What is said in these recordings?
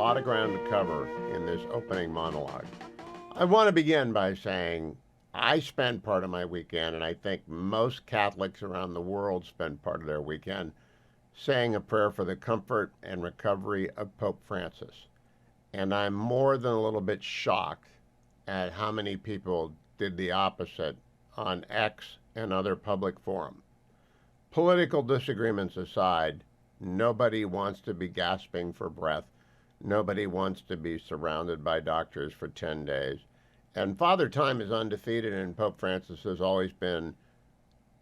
lot of ground to cover in this opening monologue. I want to begin by saying I spend part of my weekend, and I think most Catholics around the world spend part of their weekend, saying a prayer for the comfort and recovery of Pope Francis. And I'm more than a little bit shocked at how many people did the opposite on X and other public forums. Political disagreements aside, nobody wants to be gasping for breath. Nobody wants to be surrounded by doctors for 10 days. And Father Time is undefeated, and Pope Francis has always been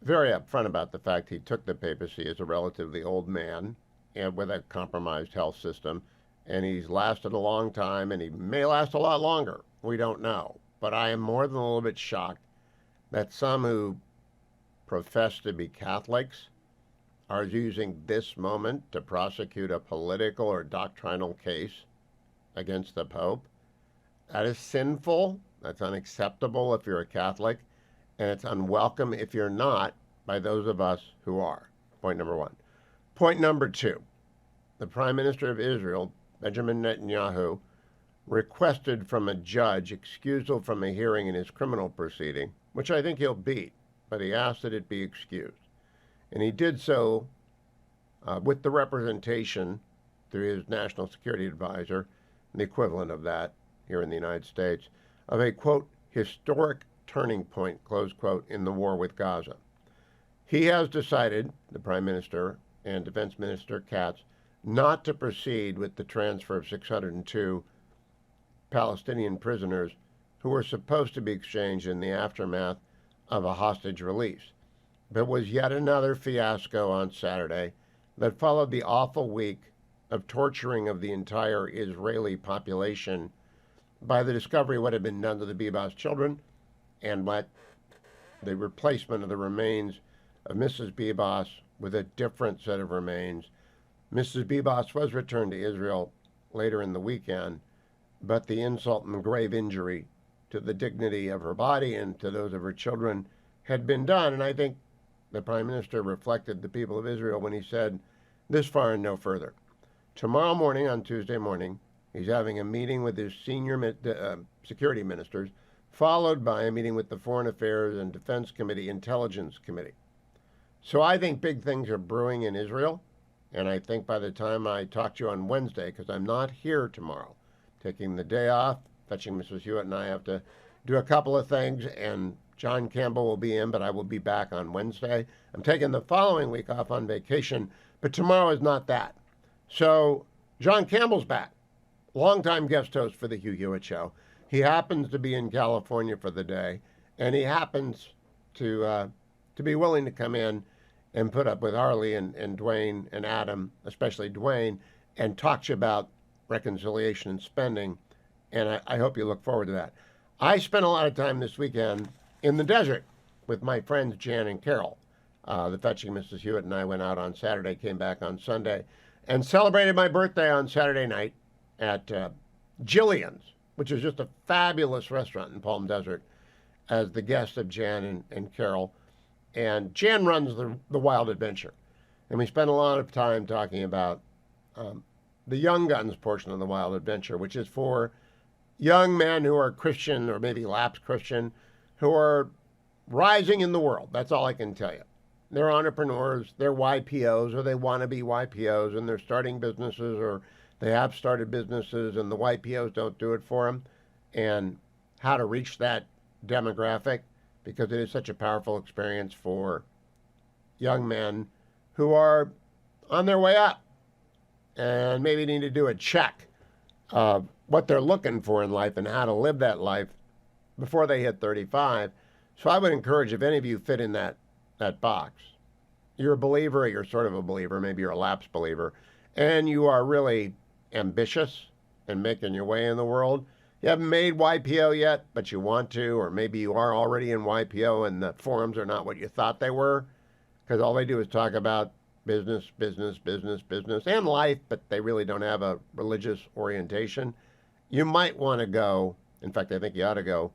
very upfront about the fact he took the papacy as a relatively old man and with a compromised health system. And he's lasted a long time, and he may last a lot longer. We don't know. But I am more than a little bit shocked that some who profess to be Catholics are using this moment to prosecute a political or doctrinal case against the Pope. That is sinful. That's unacceptable if you're a Catholic, and it's unwelcome if you're not by those of us who are. Point number one. Point number two, the Prime Minister of Israel, Benjamin Netanyahu, requested from a judge excusal from a hearing in his criminal proceeding, which I think he'll beat, but he asked that it be excused. And he did so with the representation through his national security advisor, the equivalent of that here in the United States, of a, quote, historic turning point, close quote, in the war with Gaza. He has decided, the Prime Minister and Defense Minister Katz, not to proceed with the transfer of 602 Palestinian prisoners who were supposed to be exchanged in the aftermath of a hostage release. But was yet another fiasco on Saturday that followed the awful week of torturing of the entire Israeli population by the discovery of what had been done to the Bibas children and the replacement of the remains of Mrs. Bibas with a different set of remains. Mrs. Bibas was returned to Israel later in the weekend, but the insult and grave injury to the dignity of her body and to those of her children had been done. And I think the Prime Minister reflected the people of Israel when he said, this far and no further. Tomorrow morning, on Tuesday morning, he's having a meeting with his senior security ministers, followed by a meeting with the Foreign Affairs and Defense Committee, Intelligence Committee. So I think big things are brewing in Israel, and I think by the time I talk to you on Wednesday, because I'm not here tomorrow, taking the day off, fetching Mrs. Hewitt, and I have to do a couple of things, and John Campbell will be in, but I will be back on Wednesday. I'm taking the following week off on vacation, but tomorrow is not that. So John Campbell's back, longtime guest host for the Hugh Hewitt Show. He happens to be in California for the day, and he happens to be willing to come in and put up with Harley and Dwayne and Adam, especially Dwayne, and talk to you about reconciliation and spending, and I hope you look forward to that. I spent a lot of time this weekend in the desert with my friends Jan and Carol. The fetching Mrs. Hewitt and I went out on Saturday, came back on Sunday, and celebrated my birthday on Saturday night at Jillian's, which is just a fabulous restaurant in Palm Desert, as the guest of Jan and Carol. And Jan runs the Wild Adventure. And we spent a lot of time talking about the Young Guns portion of the Wild Adventure, which is for young men who are Christian or maybe lapsed Christian, who are rising in the world. That's all I can tell you. They're entrepreneurs, they're YPOs, or they want to be YPOs, and they're starting businesses, or they have started businesses, and the YPOs don't do it for them. And how to reach that demographic, because it is such a powerful experience for young men who are on their way up and maybe need to do a check of what they're looking for in life and how to live that life before they hit 35. So I would encourage, if any of you fit in that box, you're a believer, or you're sort of a believer, maybe you're a lapsed believer, and you are really ambitious and making your way in the world. You haven't made YPO yet, but you want to, or maybe you are already in YPO and the forums are not what you thought they were, because all they do is talk about business, business, business, business, and life, but they really don't have a religious orientation. You might want to go, in fact, I think you ought to go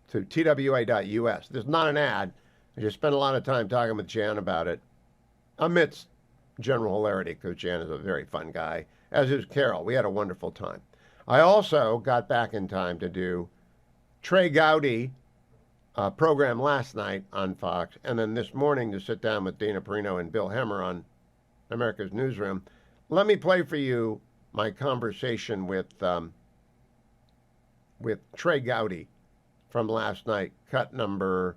to twa.us. There's not an ad. I just spent a lot of time talking with Jan about it, amidst general hilarity, because Jan is a very fun guy, as is Carol. We had a wonderful time. I also got back in time to do Trey Gowdy program last night on Fox, and then this morning to sit down with Dana Perino and Bill Hemmer on America's Newsroom. Let me play for you my conversation with Trey Gowdy from last night, cut number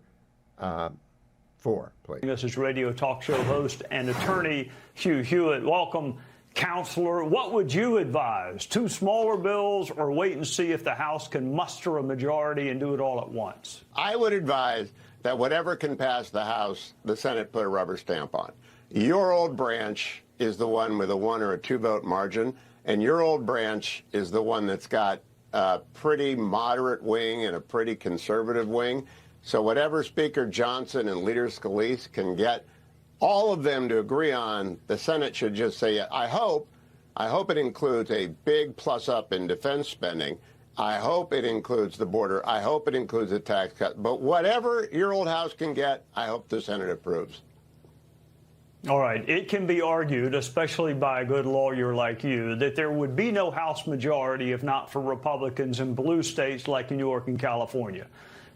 4, please. This is radio talk show host and attorney Hugh Hewitt. Welcome, counselor. What would you advise? 2 smaller bills, or wait and see if the House can muster a majority and do it all at once? I would advise that whatever can pass the House, the Senate put a rubber stamp on. Your old branch is the one with a 1 or a 2 vote margin, and your old branch is the one that's got a pretty moderate wing and a pretty conservative wing. So whatever Speaker Johnson and Leader Scalise can get all of them to agree on, the Senate should just say, I hope it includes a big plus up in defense spending. I hope it includes the border. I hope it includes a tax cut. But whatever your old House can get, I hope the Senate approves. All right. It can be argued, especially by a good lawyer like you, that there would be no House majority if not for Republicans in blue states like New York and California.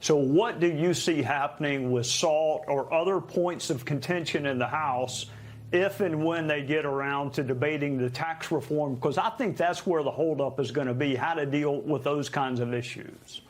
So what do you see happening with SALT or other points of contention in the House if and when they get around to debating the tax reform? Because I think that's where the holdup is going to be, how to deal with those kinds of issues.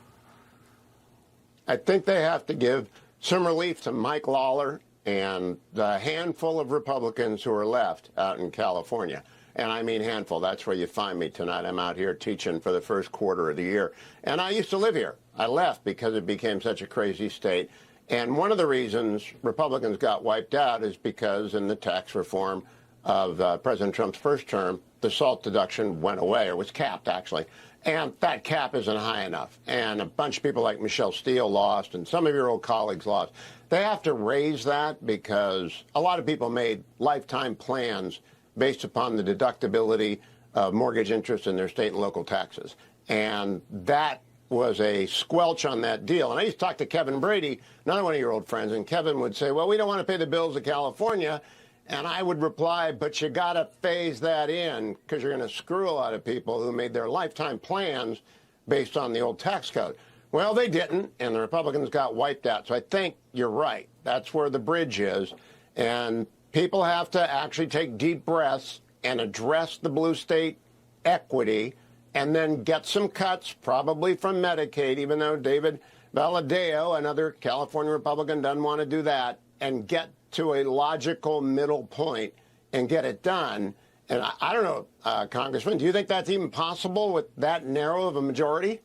I think they have to give some relief to Mike Lawler and the handful of Republicans who are left out in California. And I mean handful. That's where you find me tonight. I'm out here teaching for the first quarter of the year. And I used to live here. I left because it became such a crazy state. And one of the reasons Republicans got wiped out is because in the tax reform of President Trump's first term, the SALT deduction went away, or was capped, actually. And that cap isn't high enough. And a bunch of people like Michelle Steele lost, and some of your old colleagues lost. They have to raise that because a lot of people made lifetime plans based upon the deductibility of mortgage interest in their state and local taxes. And that was a squelch on that deal. And I used to talk to Kevin Brady, another one of your old friends, and Kevin would say, well, we don't want to pay the bills of California. And I would reply, but you got to phase that in because you're going to screw a lot of people who made their lifetime plans based on the old tax code. Well, they didn't, and the Republicans got wiped out. So I think you're right. That's where the bridge is. And people have to actually take deep breaths and address the blue state equity and then get some cuts, probably from Medicaid, even though David Valadao, another California Republican, doesn't want to do that, and get to a logical middle point and get it done. And I don't know, Congressman, do you think that's even possible with that narrow of a majority?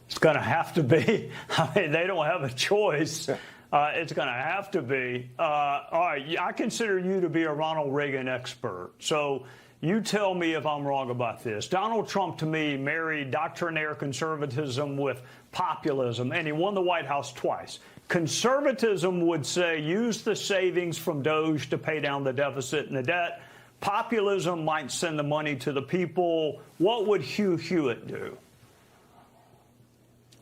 It's going to have to be. I mean, they don't have a choice. It's going to have to be. All right, I consider you to be a Ronald Reagan expert. So you tell me if I'm wrong about this. Donald Trump, to me, married doctrinaire conservatism with populism, and he won the White House twice. Conservatism would say use the savings from Doge to pay down the deficit and the debt. Populism might send the money to the people. What would Hugh Hewitt do?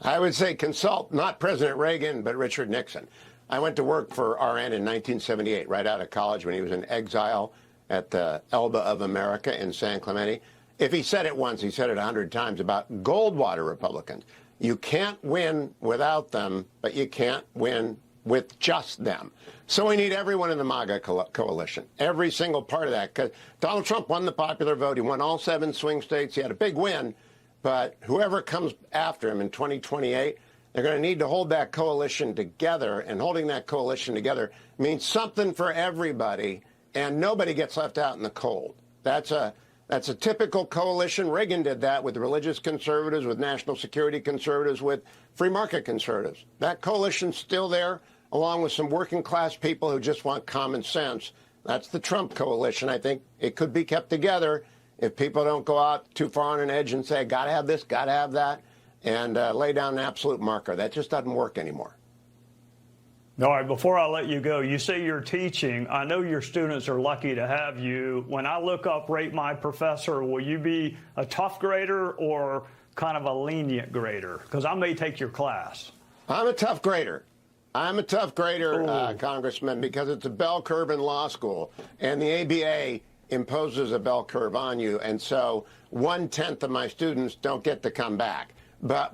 I would say consult not President Reagan, but Richard Nixon. I went to work for RN in 1978, right out of college when he was in exile at the Elba of America in San Clemente. If he said it once, he said it 100 times about Goldwater Republicans. You can't win without them, but you can't win with just them. So we need everyone in the MAGA coalition, every single part of that. Because Donald Trump won the popular vote. He won all 7 swing states. He had a big win. But whoever comes after him in 2028, they're going to need to hold that coalition together. And holding that coalition together means something for everybody. And nobody gets left out in the cold. That's a typical coalition. Reagan did that with religious conservatives, with national security conservatives, with free market conservatives. That coalition's still there, along with some working class people who just want common sense. That's the Trump coalition. I think it could be kept together if people don't go out too far on an edge and say, got to have this, got to have that, and lay down an absolute marker. That just doesn't work anymore. All right, before I let you go, you say you're teaching. I know your students are lucky to have you. When I look up Rate My Professor, will you be a tough grader or kind of a lenient grader? Because I may take your class. I'm a tough grader. I'm a tough grader, Congressman, because it's a bell curve in law school. And the ABA imposes a bell curve on you. And so 1/10 of my students don't get to come back. But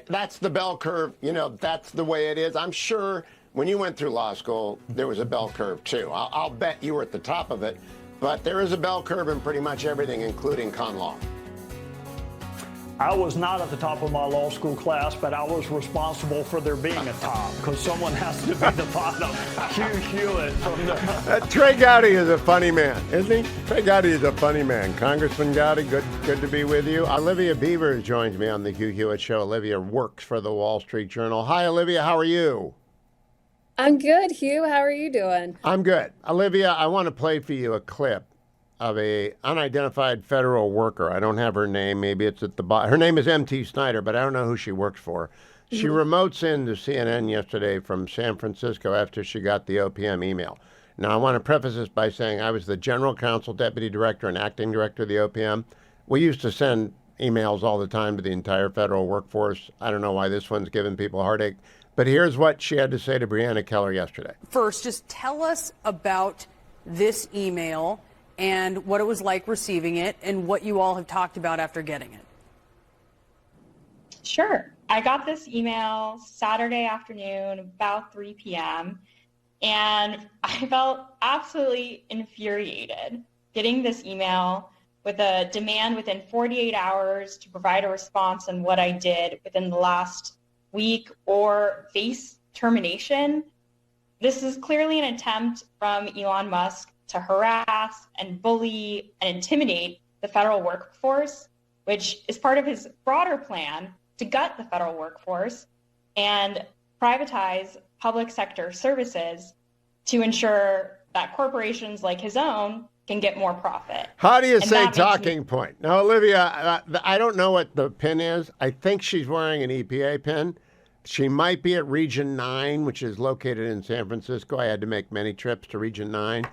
that's the bell curve. That's the way it is. I'm sure when you went through law school, there was a bell curve too. I'll bet you were at the top of it. But there is a bell curve in pretty much everything, including con law. I was not at the top of my law school class, but I was responsible for there being a top, because someone has to be the bottom. Hugh Hewitt from the... Trey Gowdy is a funny man, isn't he? Trey Gowdy is a funny man. Congressman Gowdy, good to be with you. Olivia Beavers joins me on the Hugh Hewitt Show. Olivia works for the Wall Street Journal. Hi, Olivia. How are you? I'm good, Hugh. How are you doing? I'm good. Olivia, I want to play for you a clip of a unidentified federal worker. I don't have her name. Maybe it's at the bottom. Her name is M.T. Snyder, but I don't know who she works for. She remotes into CNN yesterday from San Francisco after she got the OPM email. Now, I want to preface this by saying I was the general counsel, deputy director, and acting director of the OPM. We used to send emails all the time to the entire federal workforce. I don't know why this one's giving people a heartache. But here's what she had to say to Breonna Keller yesterday. First, just tell us about this email and what it was like receiving it and what you all have talked about after getting it. Sure. I got this email Saturday afternoon, about 3 p.m., and I felt absolutely infuriated getting this email with a demand within 48 hours to provide a response on what I did within the last week or face termination. This is clearly an attempt from Elon Musk to harass and bully and intimidate the federal workforce, which is part of his broader plan to gut the federal workforce and privatize public sector services to ensure that corporations like his own can get more profit. How do you say talking point? Now, Olivia, I don't know what the pin is. I think she's wearing an EPA pin. She might be at Region 9, which is located in San Francisco. I had to make many trips to Region 9.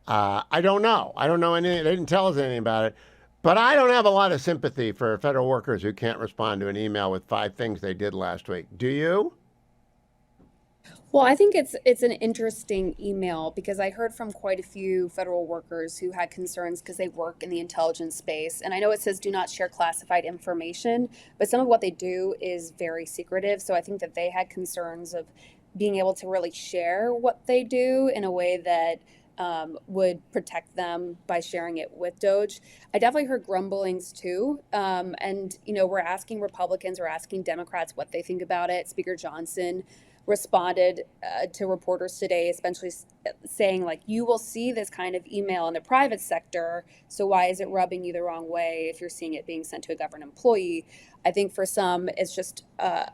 I don't know. I don't know anything. They didn't tell us anything about it. But I don't have a lot of sympathy for federal workers who can't respond to an email with 5 things they did last week. Do you? Well, I think it's an interesting email because I heard from quite a few federal workers who had concerns because they work in the intelligence space. And I know it says do not share classified information, but some of what they do is very secretive. So I think that they had concerns of being able to really share what they do in a way that would protect them by sharing it with Doge. I definitely heard grumblings too. And, we're asking Republicans, we're asking Democrats what they think about it. Speaker Johnson responded to reporters today, essentially saying, like, you will see this kind of email in the private sector, so why is it rubbing you the wrong way if you're seeing it being sent to a government employee? I think for some, it's just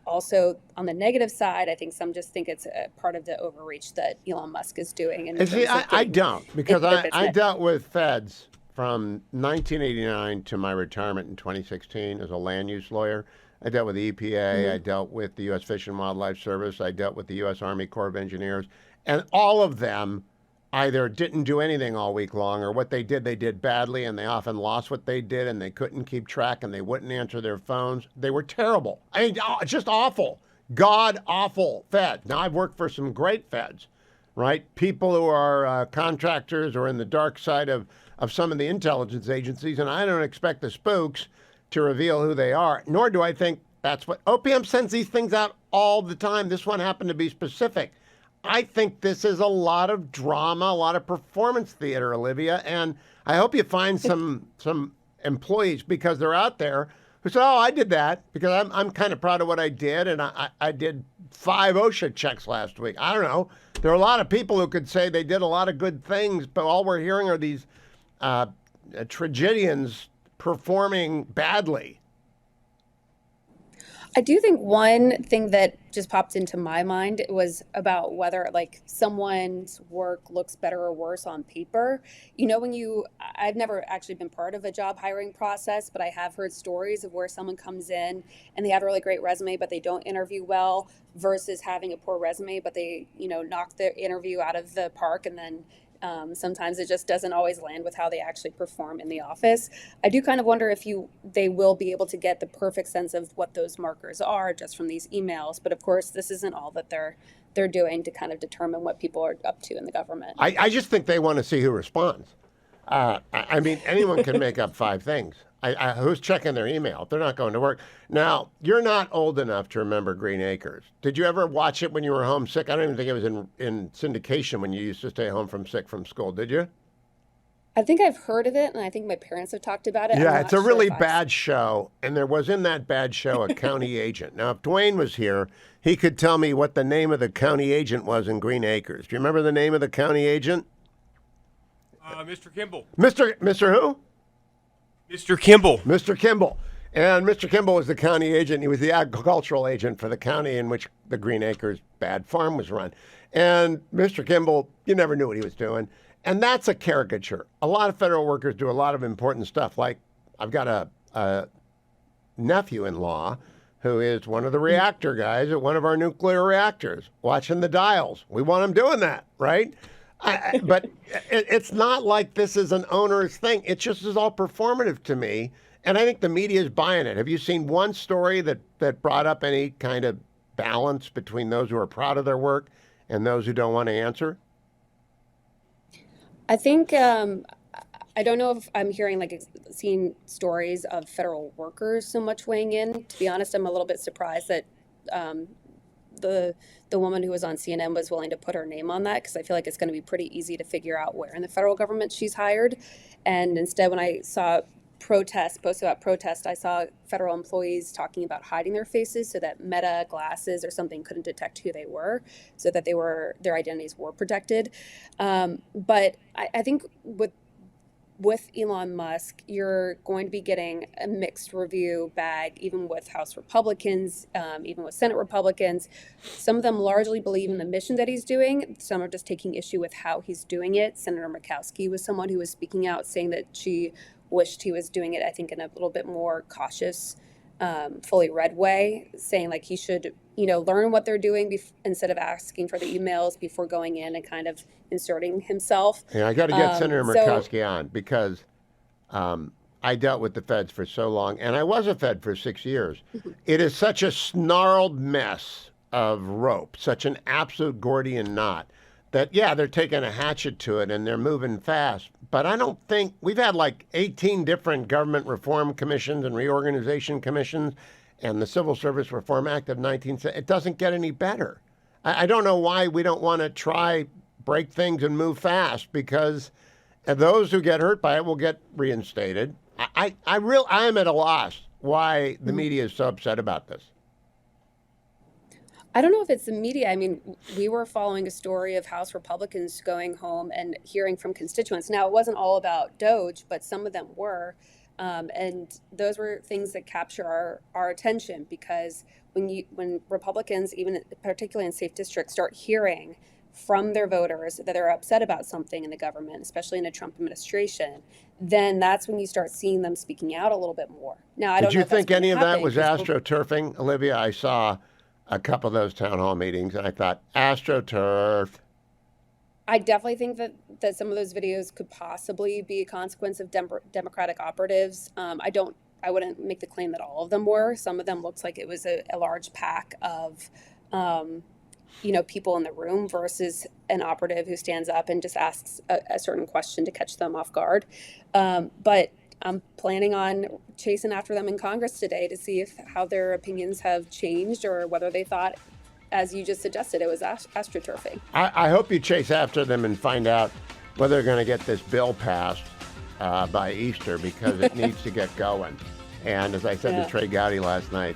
also on the negative side. I think some just think it's a part of the overreach that Elon Musk is doing. And see, I don't, because I dealt with feds from 1989 to my retirement in 2016 as a land use lawyer. I dealt with the EPA. I dealt with the U.S. Fish and Wildlife Service. I dealt with the U.S. Army Corps of Engineers. And all of them either didn't do anything all week long, or what they did badly, and they often lost what they did, and they couldn't keep track, and they wouldn't answer their phones. They were terrible. I mean, just awful. God-awful feds. Now, I've worked for some great feds, right? People who are contractors or in the dark side of some of the intelligence agencies, and I don't expect the spooks to reveal who they are, nor do I think that's what OPM sends these things out all the time. This one happened to be specific. I think this is a lot of drama, a lot of performance theater, Olivia, and I hope you find some employees, because they're out there who say, oh, I did that because I'm kind of proud of what I did, and I did 5 OSHA checks last week. I don't know. There are a lot of people who could say they did a lot of good things, but all we're hearing are these tragedians performing badly. I do think one thing that just popped into my mind was about whether someone's work looks better or worse on paper. I've never actually been part of a job hiring process, but I have heard stories of where someone comes in and they have a really great resume, but they don't interview well, versus having a poor resume, but they, knock the interview out of the park, and then sometimes it just doesn't always land with how they actually perform in the office. I do kind of wonder if they will be able to get the perfect sense of what those markers are just from these emails. But of course, this isn't all that they're doing to kind of determine what people are up to in the government. I just think they want to see who responds. I mean, anyone can make up five things. Who's checking their email if they're not going to work? Now, you're not old enough to remember Green Acres. Did you ever watch it when you were homesick? I don't even think it was in syndication when you used to stay home from sick from school. Did you? I think I've heard of it, and I think my parents have talked about it. I'm Yeah, not it's a sure really if I've bad show, and there was in that bad show a county agent. Now, if Dwayne was here, he could tell me what the name of the county agent was in Green Acres. Do you remember the name of the county agent? Mr. Kimball. Mr. Who? Mr. Kimball. Mr. Kimball. And Mr. Kimball was the county agent. He was the agricultural agent for the county in which the Green Acres bad farm was run. And Mr. Kimball, you never knew what he was doing. And that's a caricature. A lot of federal workers do a lot of important stuff. Like I've got a nephew-in-law who is one of the reactor guys at one of our nuclear reactors, watching the dials. We want him doing that, right? But it's not like this is an onerous thing. It just is all performative to me. And I think the media is buying it. Have you seen one story that brought up any kind of balance between those who are proud of their work and those who don't want to answer? I think I don't know if I'm hearing seeing stories of federal workers so much weighing in. To be honest, I'm a little bit surprised that the woman who was on CNN was willing to put her name on that, because I feel like it's going to be pretty easy to figure out where in the federal government she's hired. And instead, when I saw posts about protest, I saw federal employees talking about hiding their faces so that Meta glasses or something couldn't detect who they were, so that their identities were protected. But I think with Elon Musk, you're going to be getting a mixed review bag, even with House Republicans, even with Senate Republicans. Some of them largely believe in the mission that he's doing. Some are just taking issue with how he's doing it. Senator Murkowski was someone who was speaking out, saying that she wished he was doing it, I think, in a little bit more cautious, fully read way, saying like he should, learn what they're doing instead of asking for the emails before going in and kind of inserting himself. Yeah, I got to get Senator Murkowski on, because I dealt with the feds for so long, and I was a Fed for 6 years. It is such a snarled mess of rope, such an absolute Gordian knot, that, yeah, they're taking a hatchet to it and they're moving fast. But I don't think we've had like 18 different government reform commissions and reorganization commissions, and the Civil Service Reform Act of 1970. It doesn't get any better. I don't know why we don't want to try break things and move fast, because those who get hurt by it will get reinstated. I am at a loss why the media is so upset about this. I don't know if it's the media. I mean, we were following a story of House Republicans going home and hearing from constituents. Now, it wasn't all about Doge, but some of them were. And those were things that capture our attention, because when Republicans, even particularly in safe districts, start hearing from their voters that they're upset about something in the government, especially in a Trump administration, then that's when you start seeing them speaking out a little bit more. Now, I don't know. Did you if that's think any of that was happening, astroturfing, Olivia? I saw a couple of those town hall meetings, and I thought, AstroTurf. I definitely think that some of those videos could possibly be a consequence of Democratic operatives. I wouldn't make the claim that all of them were. Some of them looked like it was a large pack of, people in the room versus an operative who stands up and just asks a certain question to catch them off guard. But I'm planning on chasing after them in Congress today to see how their opinions have changed, or whether they thought, as you just suggested, it was astroturfing. I hope you chase after them and find out whether they're going to get this bill passed by Easter, because it needs to get going. And as I said to Trey Gowdy last night,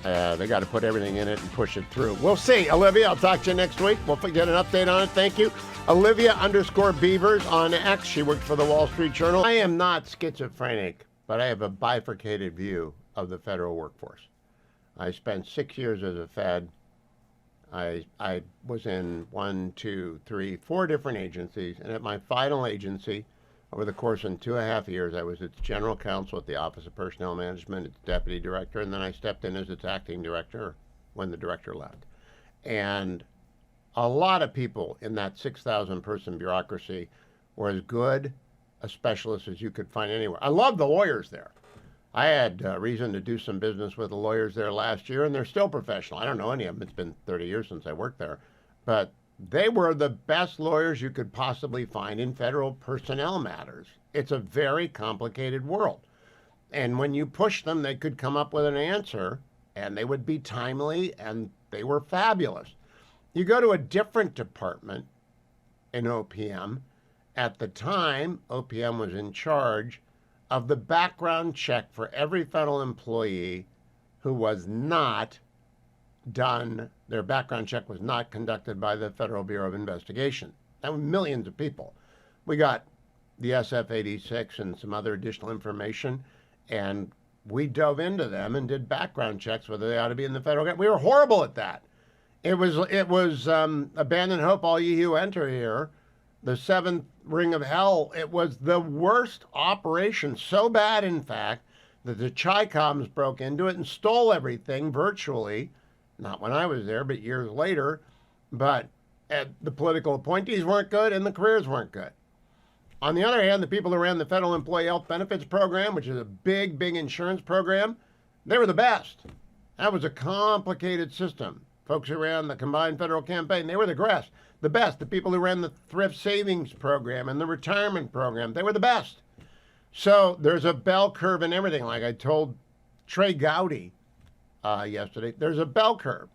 they got to put everything in it and push it through. We'll see. Olivia, I'll talk to you next week. We'll get an update on it. Thank you. Olivia_Beavers on X. She worked for the Wall Street Journal. I am not schizophrenic, but I have a bifurcated view of the federal workforce. I spent 6 years as a Fed. I was in 4 different agencies, and at my final agency, over the course of 2.5 years, I was its general counsel at the Office of Personnel Management, its deputy director, and then I stepped in as its acting director when the director left. And a lot of people in that 6,000 person bureaucracy were as good a specialist as you could find anywhere. I love the lawyers there. I had reason to do some business with the lawyers there last year, and they're still professional. I don't know any of them. It's been 30 years since I worked there. But They were the best lawyers you could possibly find in federal personnel matters. It's a very complicated world. And when you push them, they could come up with an answer, and they would be timely, and they were fabulous. You go to a different department in OPM. At the time, OPM was in charge of the background check for every federal employee who was not done, their background check was not conducted by the Federal Bureau of Investigation. That was millions of people. We got the SF-86 and some other additional information, and we dove into them and did background checks whether they ought to be in the federal government. We were horrible at that. It was abandon hope, all ye who enter here. The seventh ring of hell. It was the worst operation, so bad, in fact, that the Chi-Coms broke into it and stole everything virtually. Not when I was there, but years later. But the political appointees weren't good and the careers weren't good. On the other hand, the people who ran the Federal Employee Health Benefits Program, which is a big, big insurance program, they were the best. That was a complicated system. Folks who ran the Combined Federal Campaign, they were the best. The best. The people who ran the Thrift Savings Program and the Retirement Program, they were the best. So there's a bell curve in everything. Like I told Trey Gowdy yesterday, there's a bell curve.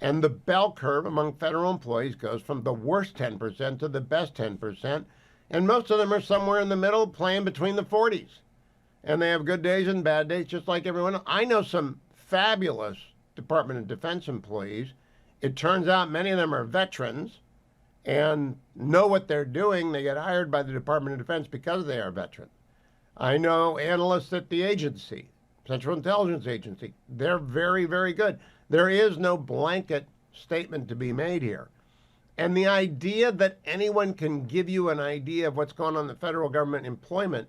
And the bell curve among federal employees goes from the worst 10% to the best 10%. And most of them are somewhere in the middle, playing between the 40s. And they have good days and bad days, just like everyone else. I know some fabulous Department of Defense employees. It turns out many of them are veterans and know what they're doing. They get hired by the Department of Defense because they are veterans. I know analysts at the agency, Central Intelligence Agency. They're very, very good. There is no blanket statement to be made here. And the idea that anyone can give you an idea of what's going on in the federal government employment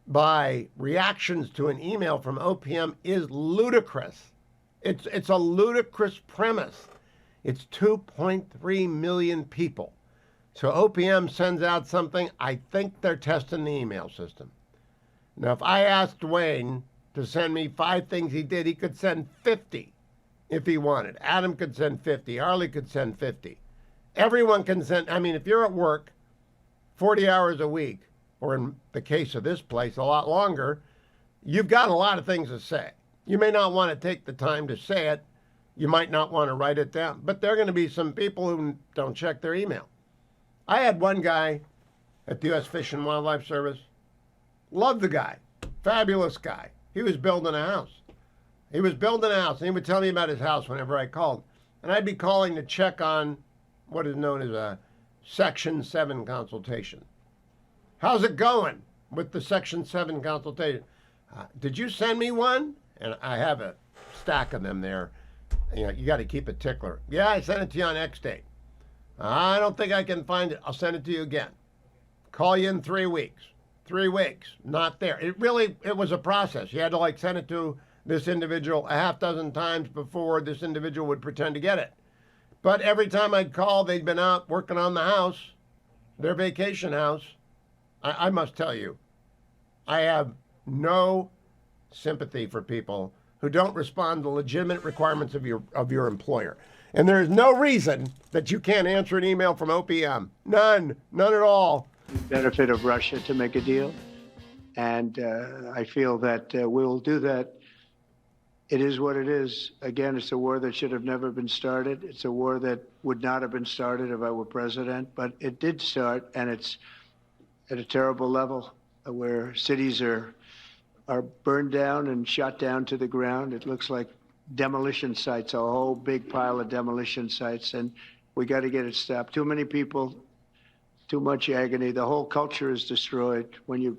by reactions to an email from OPM is ludicrous. It's a ludicrous premise. It's 2.3 million people. So OPM sends out something. I think they're testing the email system. Now, if I asked Dwayne to send me 5 things he did, he could send 50 if he wanted. Adam could send 50. Harley could send 50. Everyone can send. I mean, if you're at work 40 hours a week, or in the case of this place, a lot longer, you've got a lot of things to say. You may not want to take the time to say it. You might not want to write it down. But there are going to be some people who don't check their email. I had one guy at the U.S. Fish and Wildlife Service. Loved the guy. Fabulous guy. He was building a house. He was building a house, and he would tell me about his house whenever I called. And I'd be calling to check on what is known as a Section 7 consultation. How's it going with the Section 7 consultation? Did you send me one? And I have a stack of them there. You know, you got to keep a tickler. Yeah, I sent it to you on X date. I don't think I can find it. I'll send it to you again. Call you in 3 weeks. 3 weeks, not there. It was a process. You had to like send it to this individual a half dozen times before this individual would pretend to get it. But every time I'd call, they'd been out working on the house, their vacation house. I must tell you, I have no sympathy for people who don't respond to legitimate requirements of your employer. And there is no reason that you can't answer an email from OPM. None at all. Benefit of Russia to make a deal. And I feel that we'll do that. It is what it is. Again, it's a war that should have never been started. It's a war that would not have been started if I were president, but it did start, and it's at a terrible level where cities are burned down and shot down to the ground. It looks like demolition sites, a whole big pile of demolition sites, and we got to get it stopped. Too many people, too much agony. The whole culture is destroyed when you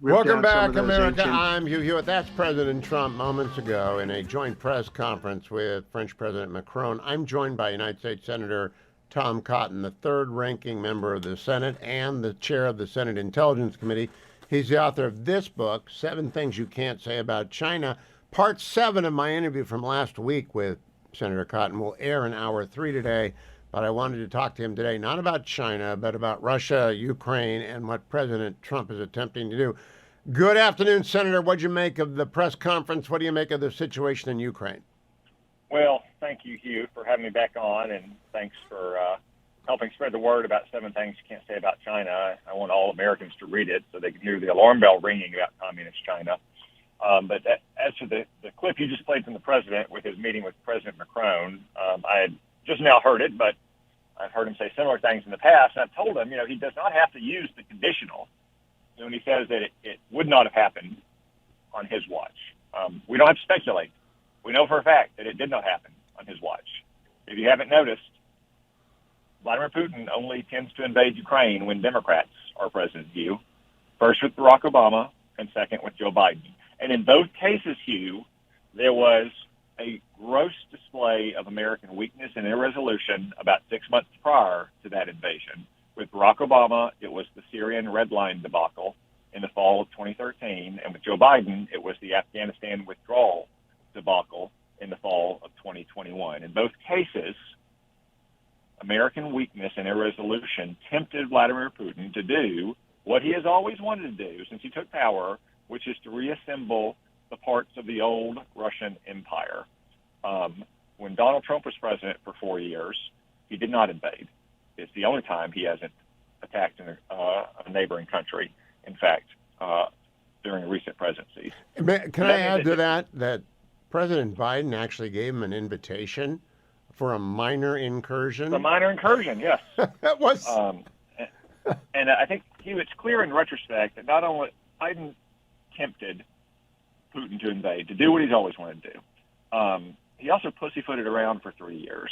rip Welcome down some back, of those America. ancient- I'm Hugh Hewitt. That's President Trump moments ago in a joint press conference with French President Macron. I'm joined by United States Senator Tom Cotton, the third-ranking member of the Senate and the chair of the Senate Intelligence Committee. He's the author of this book, 7 Things You Can't Say About China. Part 7 of my interview from last week with Senator Cotton will air in hour 3 today. But I wanted to talk to him today, not about China, but about Russia, Ukraine, and what President Trump is attempting to do. Good afternoon, Senator. What'd you make of the press conference? What do you make of the situation in Ukraine? Well, thank you, Hugh, for having me back on, and thanks for helping spread the word about 7 things you can't say about China. I want all Americans to read it so they can hear the alarm bell ringing about communist China. But as to the clip you just played from the president with his meeting with President Macron, I had just now heard it, but I've heard him say similar things in the past. And I've told him, he does not have to use the conditional when he says that it would not have happened on his watch. We don't have to speculate. We know for a fact that it did not happen on his watch. If you haven't noticed, Vladimir Putin only tends to invade Ukraine when Democrats are president, Hugh. First with Barack Obama and second with Joe Biden. And in both cases, Hugh, there was a gross display of American weakness and irresolution about 6 months prior to that invasion. With Barack Obama, it was the Syrian Red Line debacle in the fall of 2013. And with Joe Biden, it was the Afghanistan withdrawal debacle in the fall of 2021. In both cases, American weakness and irresolution tempted Vladimir Putin to do what he has always wanted to do since he took power, which is to reassemble the parts of the old Russian empire. When Donald Trump was president for 4 years, he did not invade. It's the only time he hasn't attacked a neighboring country, in fact, during recent presidencies. Can I add to that President Biden actually gave him an invitation for a minor incursion? A minor incursion, yes. That was... and I think it's clear in retrospect that not only Biden tempted Putin to invade, to do what he's always wanted to do, he also pussyfooted around for 3 years.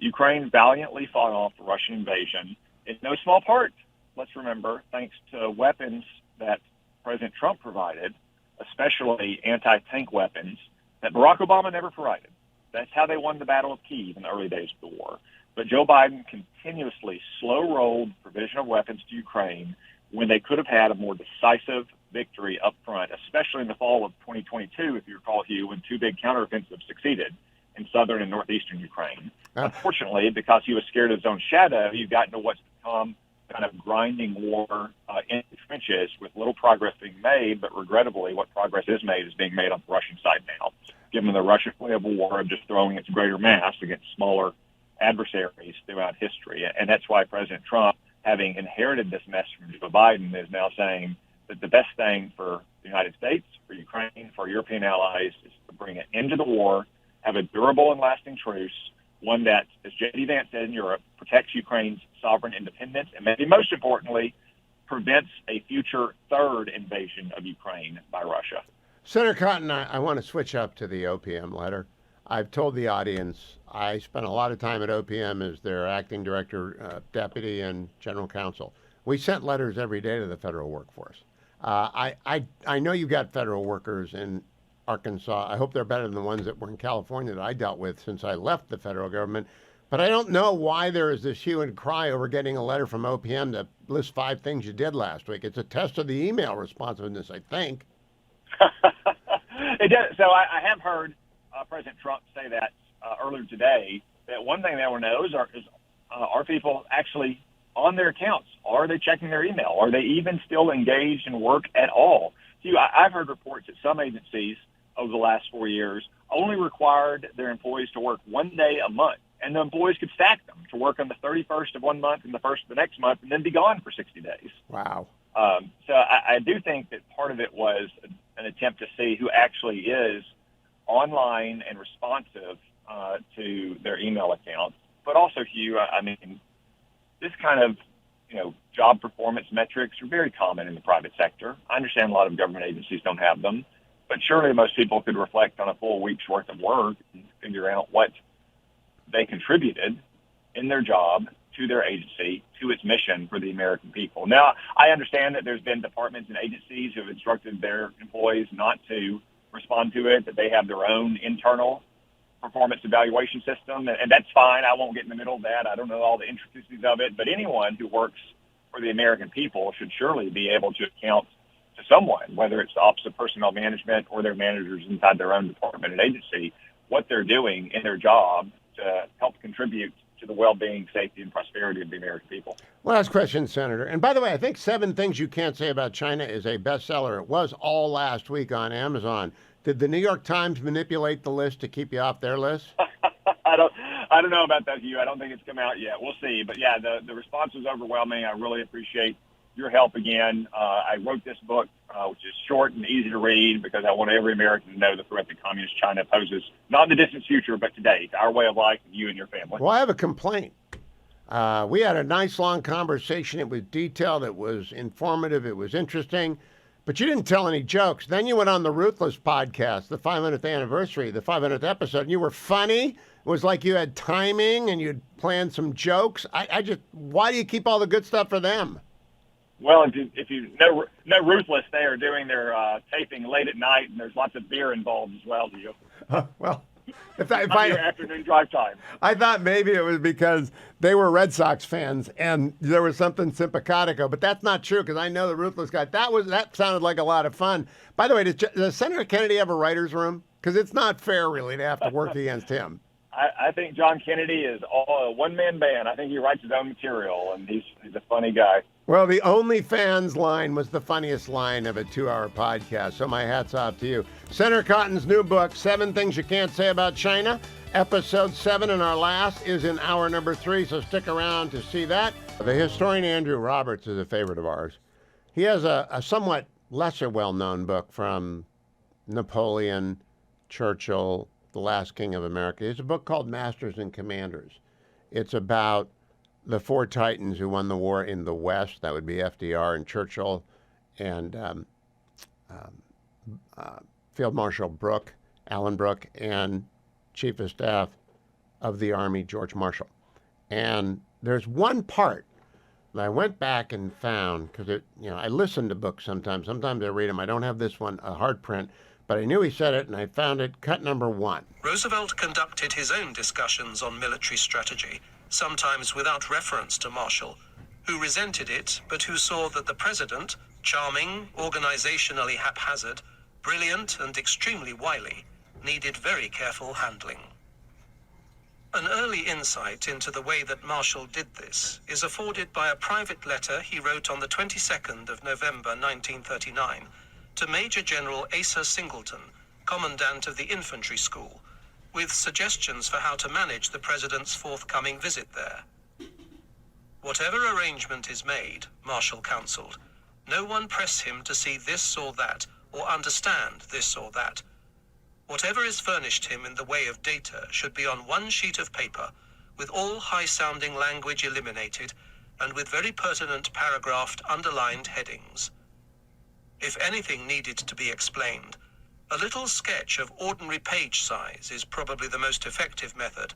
Ukraine valiantly fought off the Russian invasion, in no small part, let's remember, thanks to weapons that President Trump provided, especially anti-tank weapons that Barack Obama never provided. That's how they won the Battle of Kyiv in the early days of the war. But Joe Biden continuously slow-rolled provision of weapons to Ukraine when they could have had a more decisive victory up front, especially in the fall of 2022, if you recall, Hugh, when 2 big counteroffensives succeeded in southern and northeastern Ukraine. Unfortunately, because he was scared of his own shadow, you got into what's become kind of grinding war in the trenches with little progress being made, but regrettably, what progress is made is being made on the Russian side now, given the Russian way of war of just throwing its greater mass against smaller adversaries throughout history. And that's why President Trump, having inherited this mess from Joe Biden, is now saying that the best thing for the United States, for Ukraine, for European allies is to bring an end to the war, have a durable and lasting truce, one that, as J.D. Vance said in Europe, protects Ukraine's sovereign independence, and maybe most importantly, prevents a future third invasion of Ukraine by Russia. Senator Cotton, I want to switch up to the OPM letter. I've told the audience I spent a lot of time at OPM as their acting director, deputy, and general counsel. We sent letters every day to the federal workforce. I know you've got federal workers in Arkansas. I hope they're better than the ones that were in California that I dealt with since I left the federal government. But I don't know why there is this hue and cry over getting a letter from OPM that lists 5 things you did last week. It's a test of the email responsiveness, I think. It does. So I have heard President Trump say that earlier today, that one thing they want to know is are people actually on their accounts? Are they checking their email? Are they even still engaged in work at all? See, I've heard reports that some agencies over the last 4 years only required their employees to work 1 day a month, and the employees could stack them to work on the 31st of one month and the 1st of the next month and then be gone for 60 days. Wow. So I do think that part of it was an attempt to see who actually is online and responsive to their email accounts. But also, Hugh, I mean, this kind of, job performance metrics are very common in the private sector. I understand a lot of government agencies don't have them, but surely most people could reflect on a full week's worth of work and figure out what they contributed in their job to their agency, to its mission for the American people. Now, I understand that there's been departments and agencies who have instructed their employees not to respond to it, that they have their own internal performance evaluation system, and that's fine. I won't get in the middle of that. I don't know all the intricacies of it, but anyone who works for the American people should surely be able to account to someone, whether it's the Office of Personnel Management or their managers inside their own department and agency, what they're doing in their job to help contribute to the well-being, safety, and prosperity of the American people. Last question, Senator. And by the way, I think 7 Things You Can't Say About China is a bestseller. It was all last week on Amazon. Did the New York Times manipulate the list to keep you off their list? I don't know about that, Hugh. I don't think it's come out yet. We'll see. But yeah, the response was overwhelming. I really appreciate your help again. I wrote this book, which is short and easy to read, because I want every American to know the threat that communist China poses, not in the distant future, but today, to our way of life, and you and your family. Well, I have a complaint. We had a nice long conversation. It was detailed. It was informative. It was interesting. But you didn't tell any jokes. Then you went on the Ruthless podcast, the 500th anniversary, the 500th episode, and you were funny. It was like you had timing and you'd planned some jokes. Why do you keep all the good stuff for them? Well, if you know Ruthless, they are doing their taping late at night, and there's lots of beer involved as well, Hugh. Well, if your afternoon drive time. I thought maybe it was because they were Red Sox fans and there was something simpatico, but that's not true, because I know the Ruthless guy. That sounded like a lot of fun. By the way, does Senator Kennedy have a writer's room? Because it's not fair, really, to have to work against him. I think John Kennedy is a one-man band. I think he writes his own material, and he's a funny guy. Well, the OnlyFans line was the funniest line of a 2-hour podcast, so my hat's off to you. Senator Cotton's new book, 7 Things You Can't Say About China. Episode 7 and our last is in hour number 3, so stick around to see that. The historian Andrew Roberts is a favorite of ours. He has a somewhat lesser well-known book from Napoleon, Churchill, the last king of America. It's a book called Masters and Commanders. It's about the 4 titans who won the war in the West. That would be FDR and Churchill and Field Marshal Brooke, Alan Brooke, and Chief of Staff of the Army, George Marshall. And there's one part that I went back and found, because I listen to books sometimes. Sometimes I read them. I don't have this one, a hard print, but I knew he said it, and I found it, cut number 1. Roosevelt conducted his own discussions on military strategy, sometimes without reference to Marshall, who resented it, but who saw that the president, charming, organizationally haphazard, brilliant, and extremely wily, needed very careful handling. An early insight into the way that Marshall did this is afforded by a private letter he wrote on the 22nd of November 1939 to Major General Asa Singleton, Commandant of the Infantry School, with suggestions for how to manage the president's forthcoming visit there. Whatever arrangement is made, Marshall counseled, no one press him to see this or that, or understand this or that. Whatever is furnished him in the way of data should be on one sheet of paper, with all high-sounding language eliminated, and with very pertinent paragraphed underlined headings. If anything needed to be explained, a little sketch of ordinary page size is probably the most effective method,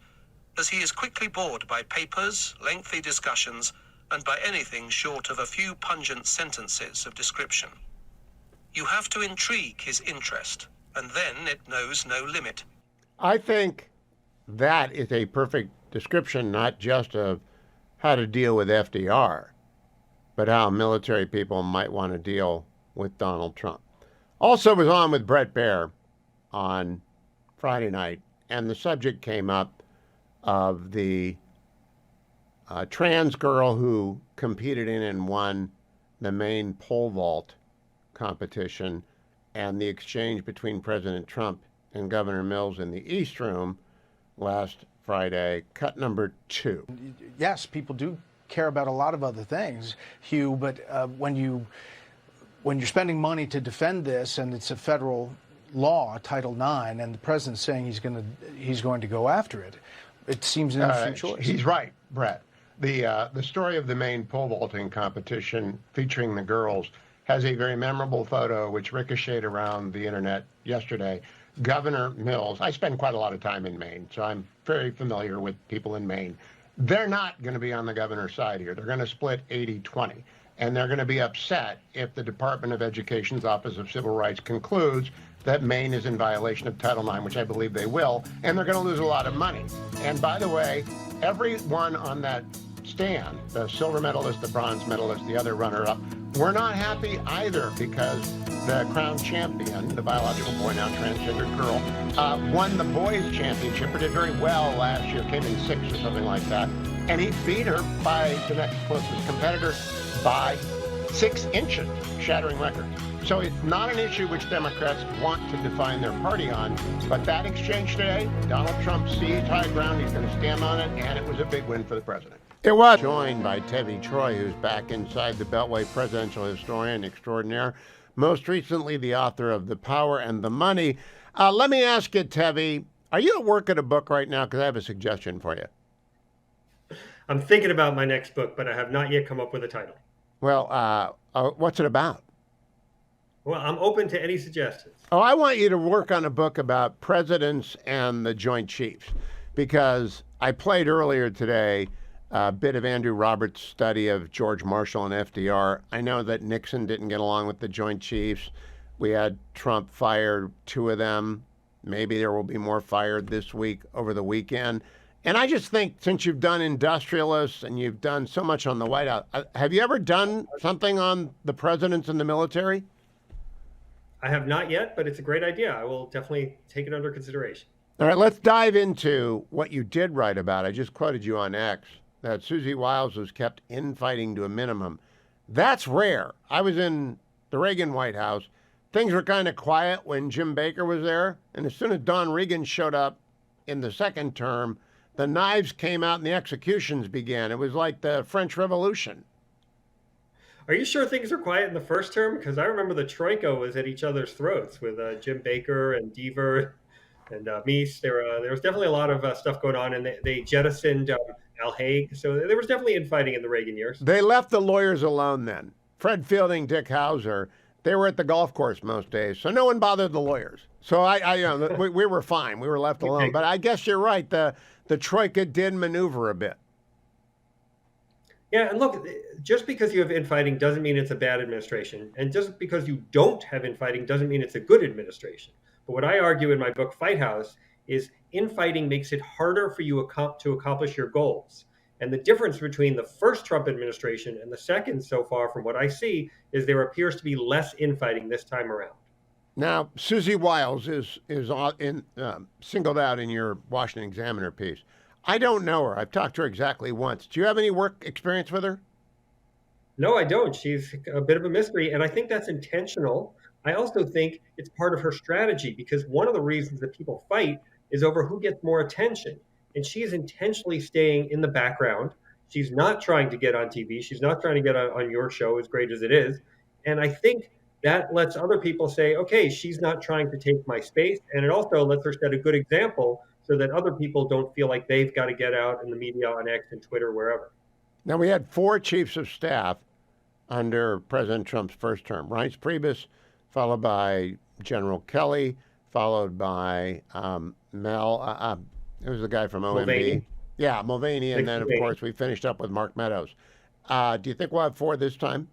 as he is quickly bored by papers, lengthy discussions, and by anything short of a few pungent sentences of description. You have to intrigue his interest, and then it knows no limit. I think that is a perfect description, not just of how to deal with FDR, but how military people might want to deal with Donald Trump. Also was on with Brett Baer on Friday night, and the subject came up of the trans girl who competed in and won the main pole vault competition, and the exchange between President Trump and Governor Mills in the East Room last Friday, cut number 2. Yes, people do care about a lot of other things, Hugh, but when you're spending money to defend this, and it's a federal law, Title IX, and the president's saying he's going to go after it, it seems an interesting choice. He's right, Brett. The story of the main pole vaulting competition featuring the girls has a very memorable photo which ricocheted around the internet yesterday. Governor Mills, I spend quite a lot of time in Maine, so I'm very familiar with people in Maine. They're not going to be on the governor's side here. They're going to split 80-20. And they're going to be upset if the Department of Education's Office of Civil Rights concludes that Maine is in violation of Title IX, which I believe they will, and they're going to lose a lot of money. And by the way, everyone on that stand, the silver medalist, the bronze medalist, the other runner-up, we're not happy either, because the crown champion, the biological boy, now transgendered girl, won the boys' championship, or did very well last year, came in 6th or something like that, and he beat her by the next closest competitor by 6 inches, shattering record. So it's not an issue which Democrats want to define their party on, but that exchange today, Donald Trump seized high ground, he's going to stand on it, and it was a big win for the president. It was. Joined by Tevi Troy, who's back inside the Beltway presidential historian extraordinaire, most recently the author of The Power and the Money. Let me ask you, Tevi, are you at work at a book right now? Because I have a suggestion for you. I'm thinking about my next book, but I have not yet come up with a title. Well, what's it about? Well, I'm open to any suggestions. Oh, I want you to work on a book about presidents and the Joint Chiefs, because I played earlier today a bit of Andrew Roberts' study of George Marshall and FDR. I know that Nixon didn't get along with the Joint Chiefs. We had Trump fire 2 of them. Maybe there will be more fired this week over the weekend. And I just think, since you've done industrialists and you've done so much on the White House, have you ever done something on the presidents and the military? I have not yet, but it's a great idea. I will definitely take it under consideration. All right, let's dive into what you did write about. I just quoted you on X, that Susie Wiles was kept infighting to a minimum. That's rare. I was in the Reagan White House. Things were kind of quiet when Jim Baker was there. And as soon as Don Regan showed up in the second term, the knives came out and the executions began. It was like the French Revolution. Are you sure things are quiet in the first term? Because I remember the Troika was at each other's throats with Jim Baker and Deaver and Meese. There was definitely a lot of stuff going on, and they jettisoned Al Haig. So there was definitely infighting in the Reagan years. They left the lawyers alone then. Fred Fielding, Dick Hauser, they were at the golf course most days, so no one bothered the lawyers. So we were fine. We were left alone. But I guess you're right. The Troika did maneuver a bit. Yeah, and look, just because you have infighting doesn't mean it's a bad administration. And just because you don't have infighting doesn't mean it's a good administration. But what I argue in my book, Fight House, is infighting makes it harder for you to accomplish your goals. And the difference between the first Trump administration and the second so far, from what I see, is there appears to be less infighting this time around. Now, Susie Wiles is singled out in your Washington Examiner piece. I don't know her. I've talked to her exactly once. Do you have any work experience with her? No, I don't. She's a bit of a mystery, and I think that's intentional. I also think it's part of her strategy, because one of the reasons that people fight is over who gets more attention. And she's intentionally staying in the background. She's not trying to get on TV. She's not trying to get on your show, as great as it is. And I think that lets other people say, okay, she's not trying to take my space. And it also lets her set a good example so that other people don't feel like they've got to get out in the media on X and Twitter, wherever. Now, we had 4 chiefs of staff under President Trump's first term. Reince Priebus, followed by General Kelly, followed by Mel. It was the guy from OMB. Mulvaney. Yeah, Mulvaney. And then, of course, we finished up with Mark Meadows. Do you think we'll have 4 this time?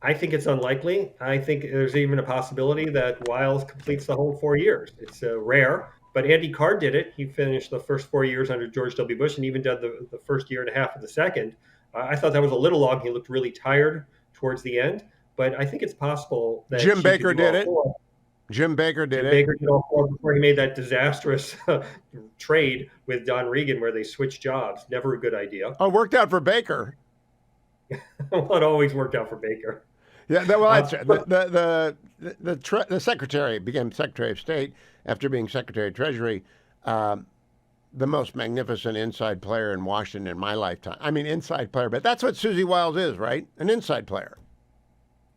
I think it's unlikely. I think there's even a possibility that Wiles completes the whole 4 years. It's rare, but Andy Card did it. He finished the first 4 years under George W. Bush and even did the first year and a half of the second. I thought that was a little long. He looked really tired towards the end, but I think it's possible that Jim Baker did it. Jim Baker did it. Baker did all 4 before he made that disastrous trade with Don Regan where they switched jobs. Never a good idea. Oh, it worked out for Baker. Well, it always worked out for Baker. Yeah, well, that's the secretary became Secretary of State after being Secretary of Treasury. The most magnificent inside player in Washington in my lifetime. I mean, inside player, but that's what Susie Wiles is, right? An inside player.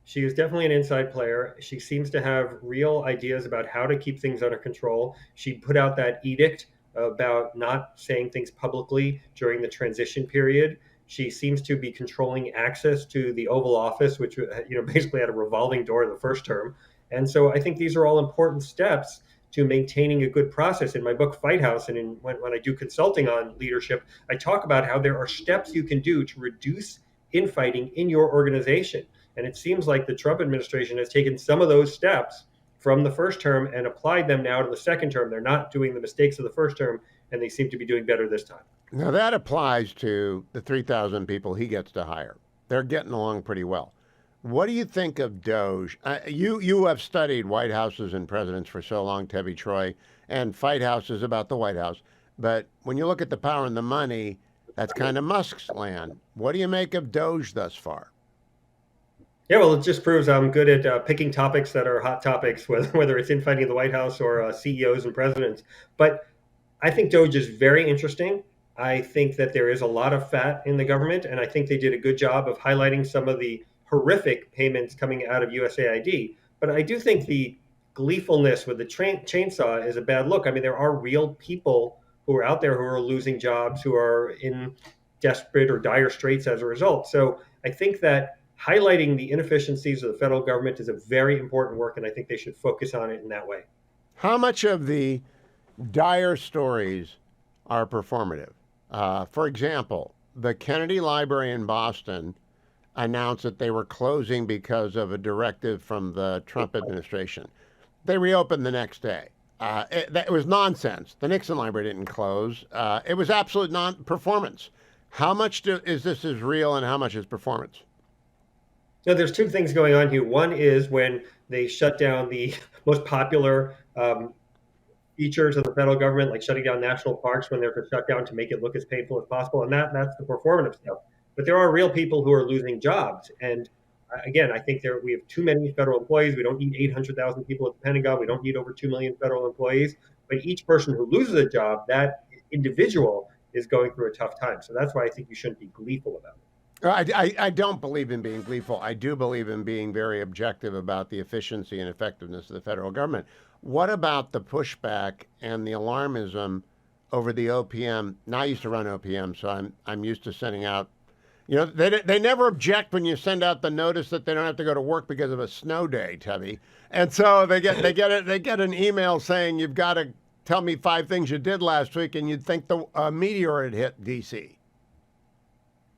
She is definitely an inside player. She seems to have real ideas about how to keep things under control. She put out that edict about not saying things publicly during the transition period. She seems to be controlling access to the Oval Office, which basically had a revolving door in the first term. And so I think these are all important steps to maintaining a good process. In my book, Fight House, and when I do consulting on leadership, I talk about how there are steps you can do to reduce infighting in your organization. And it seems like the Trump administration has taken some of those steps from the first term and applied them now to the second term. They're not doing the mistakes of the first term, and they seem to be doing better this time. Now, that applies to the 3,000 people he gets to hire. They're getting along pretty well. What do you think of Doge? You have studied White Houses and presidents for so long, Tevi Troy, and Fight House is about the White House. But when you look at the power and the money, that's kind of Musk's land. What do you make of Doge thus far? Yeah, well, it just proves I'm good at picking topics that are hot topics, whether it's infighting in the White House or CEOs and presidents. But I think Doge is very interesting. I think that there is a lot of fat in the government, and I think they did a good job of highlighting some of the horrific payments coming out of USAID. But I do think the gleefulness with the chainsaw is a bad look. I mean, there are real people who are out there who are losing jobs, who are in desperate or dire straits as a result. So I think that highlighting the inefficiencies of the federal government is a very important work, and I think they should focus on it in that way. How much of the dire stories are performative? For example, the Kennedy Library in Boston announced that they were closing because of a directive from the Trump administration. They reopened the next day. It was nonsense. The Nixon Library didn't close. It was absolute non-performance. How much is this is real and how much is performance? So there's two things going on here. One is when they shut down the most popular features of the federal government, like shutting down national parks when they're shut down to make it look as painful as possible, and that's the performative stuff. But there are real people who are losing jobs, and again, I think we have too many federal employees. We don't need 800,000 people at the Pentagon. We don't need over 2 million federal employees. But each person who loses a job, that individual is going through a tough time. So that's why I think you shouldn't be gleeful about it. I don't believe in being gleeful. I do believe in being very objective about the efficiency and effectiveness of the federal government. What about the pushback and the alarmism over the OPM? Now, I used to run OPM, so I'm used to sending out. You know, they never object when you send out the notice that they don't have to go to work because of a snow day, Tevi. And so they get an email saying you've got to tell me 5 things you did last week, and you'd think the meteor had hit D.C.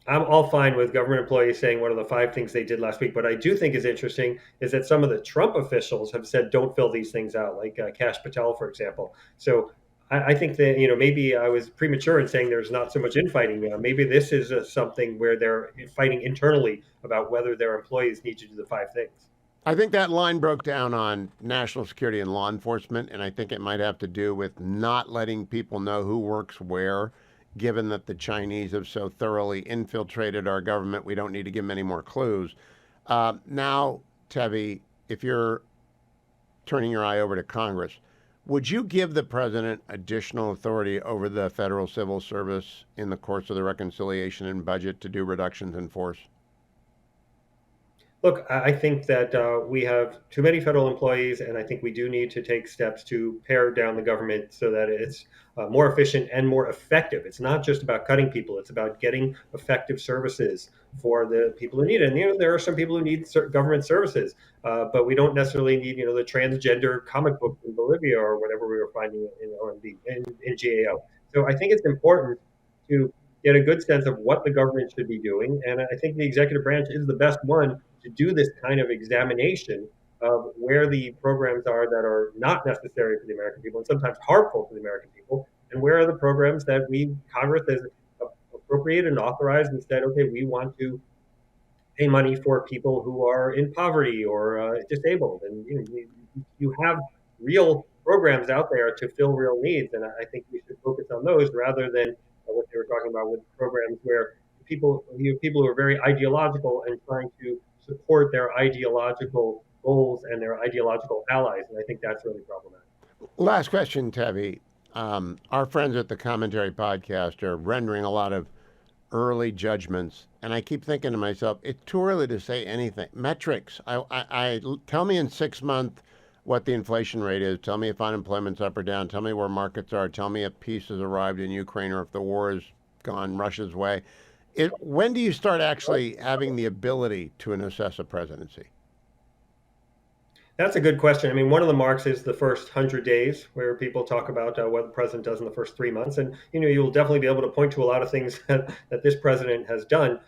I'm all fine with government employees saying what are the 5 things they did last week. What I do think is interesting is that some of the Trump officials have said don't fill these things out, like Kash Patel, for example. So I think that, maybe I was premature in saying there's not so much infighting. Maybe this is something where they're fighting internally about whether their employees need to do the 5 things. I think that line broke down on national security and law enforcement, and I think it might have to do with not letting people know who works where. Given that the Chinese have so thoroughly infiltrated our government, we don't need to give them any more clues. Now, Tevi, if you're turning your eye over to Congress, would you give the president additional authority over the federal civil service in the course of the reconciliation and budget to do reductions in force? Look, I think that we have too many federal employees, and I think we do need to take steps to pare down the government so that it's more efficient and more effective. It's not just about cutting people; it's about getting effective services for the people who need it. And there are some people who need government services, but we don't necessarily need the transgender comic book in Bolivia or whatever we were finding in GAO. So I think it's important to get a good sense of what the government should be doing, and I think the executive branch is the best one to do this kind of examination of where the programs are that are not necessary for the American people and sometimes harmful to the American people, and where are the programs that Congress has appropriated and authorized and said, okay, we want to pay money for people who are in poverty or disabled. And you have real programs out there to fill real needs, and I think we should focus on those rather than what they were talking about with programs where people who are very ideological and trying to support their ideological goals and their ideological allies. And I think that's really problematic. Last question, Tevi. Our friends at the Commentary Podcast are rendering a lot of early judgments, and I keep thinking to myself, it's too early to say anything. Metrics. I tell me in 6 months what the inflation rate is. Tell me if unemployment's up or down. Tell me where markets are. Tell me if peace has arrived in Ukraine or if the war has gone Russia's way. When do you start actually having the ability to assess a presidency? That's a good question. I mean, one of the marks is the first 100 days, where people talk about what the president does in the first 3 months, and you'll definitely be able to point to a lot of things that this president has done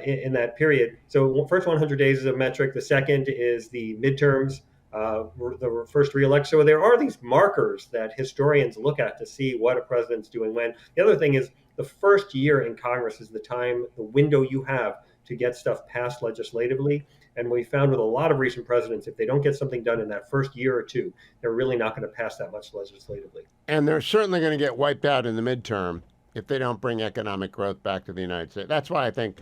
in that period. So, first 100 days is a metric. The second is the midterms, the first reelection. So there are these markers that historians look at to see what a president's doing when. The other thing is the first year in Congress is the window you have to get stuff passed legislatively. And we found with a lot of recent presidents, if they don't get something done in that first year or two, they're really not going to pass that much legislatively. And they're certainly going to get wiped out in the midterm if they don't bring economic growth back to the United States. That's why I think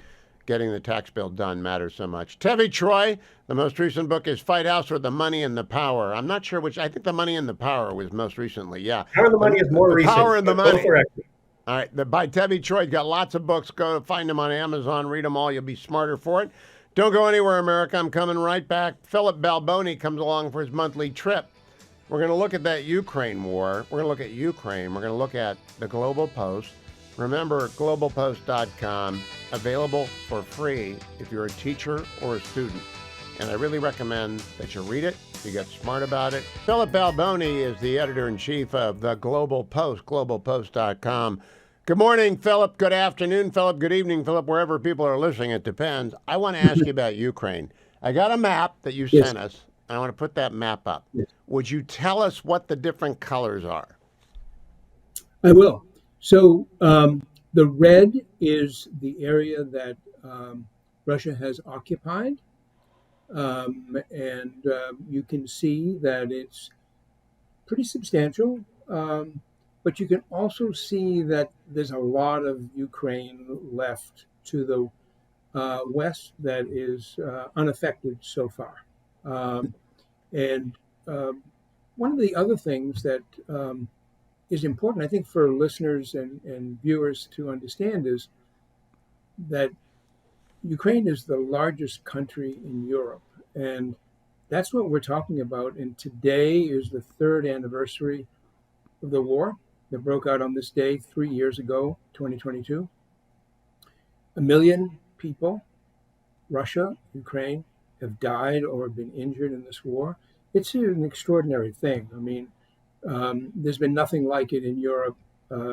getting the tax bill done matters so much. Tevi Troy, the most recent book is Fight House with the Money and the Power. I'm not sure which. I think the Money and the Power was most recently. Yeah. Power and the Money is more the recent. Power and the Money. Both are excellent. All right. By Tevi Troy. Got lots of books. Go find them on Amazon. Read them all. You'll be smarter for it. Don't go anywhere, America. I'm coming right back. Philip Balboni comes along for his monthly trip. We're going to look at that Ukraine war. We're going to look at Ukraine. We're going to look at the Global Post. Remember, globalpost.com, available for free if you're a teacher or a student. And I really recommend that you read it, you get smart about it. Philip Balboni is the editor-in-chief of the Global Post, globalpost.com. Good morning, Philip. Good afternoon, Philip. Good evening, Philip. Wherever people are listening, it depends. I want to ask you about Ukraine. I got a map that you sent us. I want to put that map up. Yes. Would you tell us what the different colors are? I will. So the red is the area that Russia has occupied. And you can see that it's pretty substantial. But you can also see that there's a lot of Ukraine left to the west that is unaffected so far. And one of the other things that is important, I think, for listeners and viewers to understand is that Ukraine is the largest country in Europe. And that's what we're talking about. And today is the third anniversary of the war that broke out on this day 3 years ago, 2022. 1 million people, Russia, Ukraine, have died or been injured in this war. It's an extraordinary thing. I mean, there's been nothing like it in Europe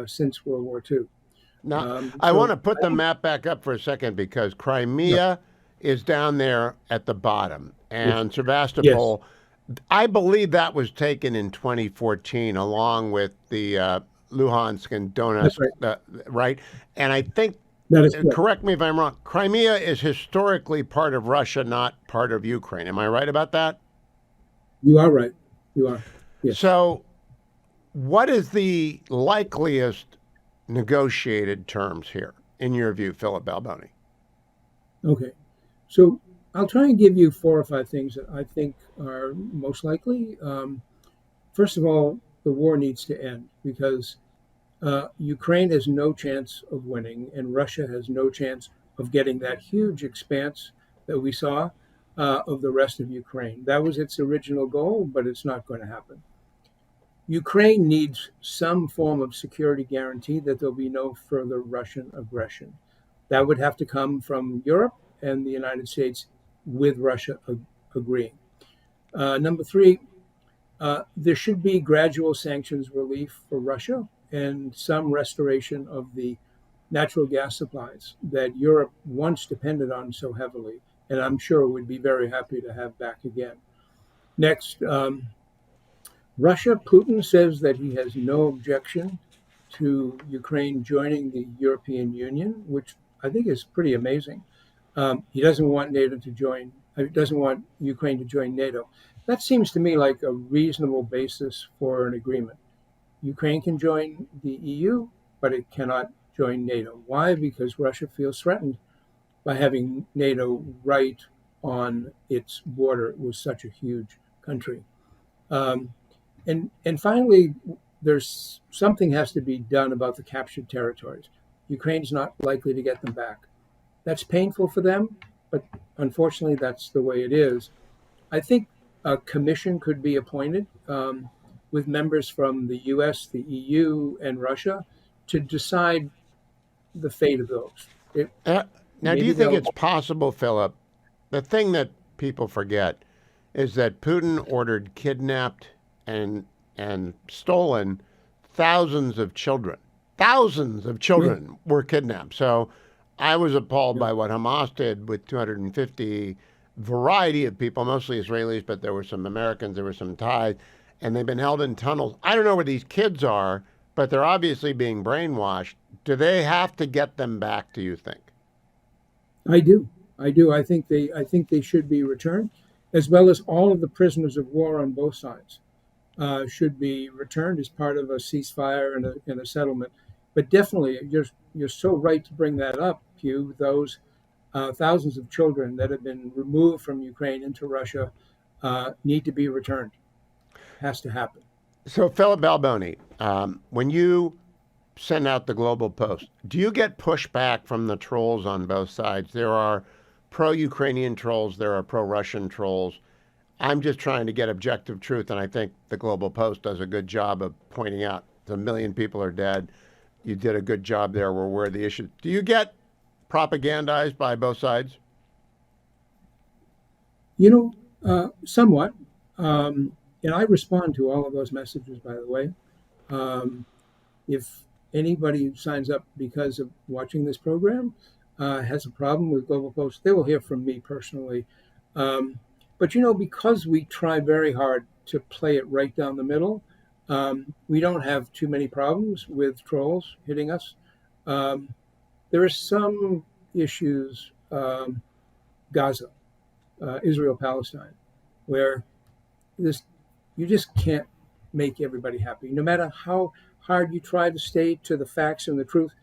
since World War II. Now, I want to put the map back up for a second because Crimea is down there at the bottom, and Sevastopol, I believe that was taken in 2014 along with the Luhansk and Donetsk, right? And I think, correct me if I'm wrong, Crimea is historically part of Russia, not part of Ukraine. Am I right about that? You are right. You are. Yes. So what is the likeliest negotiated terms here, in your view, Philip Balboni? Okay. So I'll try and give you 4 or 5 things that I think are most likely. First of all, the war needs to end because Ukraine has no chance of winning and Russia has no chance of getting that huge expanse that we saw of the rest of Ukraine. That was its original goal, but it's not going to happen. Ukraine needs some form of security guarantee that there'll be no further Russian aggression. That would have to come from Europe and the United States with Russia agreeing. Number 3, there should be gradual sanctions relief for Russia and some restoration of the natural gas supplies that Europe once depended on so heavily, and I'm sure would be very happy to have back again. Next, Russia, Putin says that he has no objection to Ukraine joining the European Union, which I think is pretty amazing. He doesn't want NATO to join. He doesn't want Ukraine to join NATO. That seems to me like a reasonable basis for an agreement. Ukraine can join the EU, but it cannot join NATO. Why? Because Russia feels threatened by having NATO right on its border with such a huge country. And finally, there's something has to be done about the captured territories. Ukraine's not likely to get them back. That's painful for them, but unfortunately, that's the way it is. I think a commission could be appointed with members from the US, the EU, and Russia to decide the fate of those. Now, do you think it's possible, Philip? The thing that people forget is that Putin ordered kidnapped and stolen thousands of children. Thousands of children were kidnapped. So I was appalled by what Hamas did with 250 variety of people, mostly Israelis, but there were some Americans, there were some Thais, and they've been held in tunnels. I don't know where these kids are, but they're obviously being brainwashed. Do they have to get them back, do you think? I do. I think they should be returned, as well as all of the prisoners of war on both sides should be returned as part of a ceasefire and a settlement. But definitely, you're so right to bring that up, Hugh. Those thousands of children that have been removed from Ukraine into Russia need to be returned. Has to happen. So, Philip Balboni, when you send out the Global Post, do you get pushback from the trolls on both sides? There are pro-Ukrainian trolls, there are pro-Russian trolls. I'm just trying to get objective truth, and I think the Global Post does a good job of pointing out 1 million people are dead. You did a good job there. We're aware of the issue. Do you get propagandized by both sides? Somewhat. And I respond to all of those messages, by the way. If anybody who signs up because of watching this program has a problem with Global Post, they will hear from me personally. But, because we try very hard to play it right down the middle, we don't have too many problems with trolls hitting us. There are some issues, Gaza, Israel-Palestine, where you just can't make everybody happy. No matter how hard you try to stay to the facts and the truth,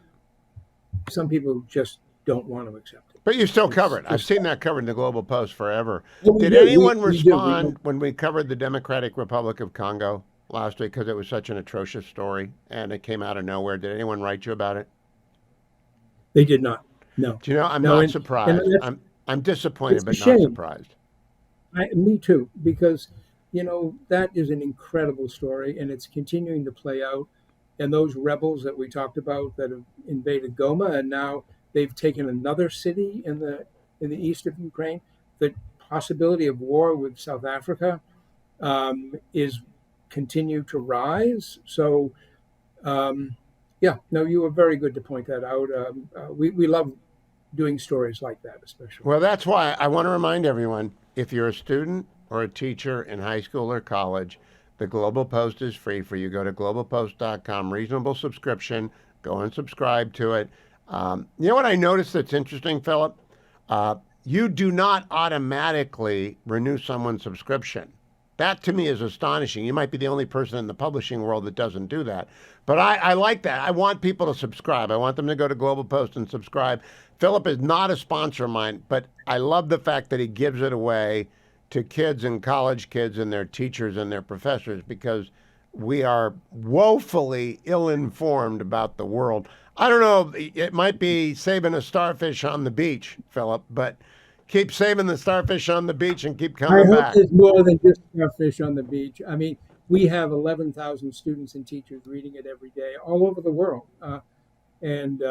some people just don't want to accept it. But you still cover it. I've seen that covered in the Global Post forever. Well, Did we do. anyone We do. respond when we covered the Democratic Republic of Congo last week because it was such an atrocious story and it came out of nowhere? Did anyone write you about it? They did not. No. Do you know, I'm No, not surprised. I'm disappointed, but not surprised. Me too, because, that is an incredible story, and it's continuing to play out. And those rebels that we talked about that have invaded Goma, and now they've taken another city in the east of Ukraine. The possibility of war with South Africa is continue to rise. So, you were very good to point that out. We love doing stories like that, especially. Well, that's why I want to remind everyone, if you're a student or a teacher in high school or college, the Global Post is free for you. Go to globalpost.com, reasonable subscription, go and subscribe to it. You know what I noticed that's interesting, Philip? You do not automatically renew someone's subscription. That to me is astonishing. You might be the only person in the publishing world that doesn't do that. But I like that. I want people to subscribe. I want them to go to Global Post and subscribe. Philip is not a sponsor of mine, but I love the fact that he gives it away to kids and college kids and their teachers and their professors, because we are woefully ill-informed about the world. I don't know, it might be saving a starfish on the beach, Philip, but keep saving the starfish on the beach and keep coming back. I hope there's more than just starfish on the beach. I mean, we have 11,000 students and teachers reading it every day all over the world. And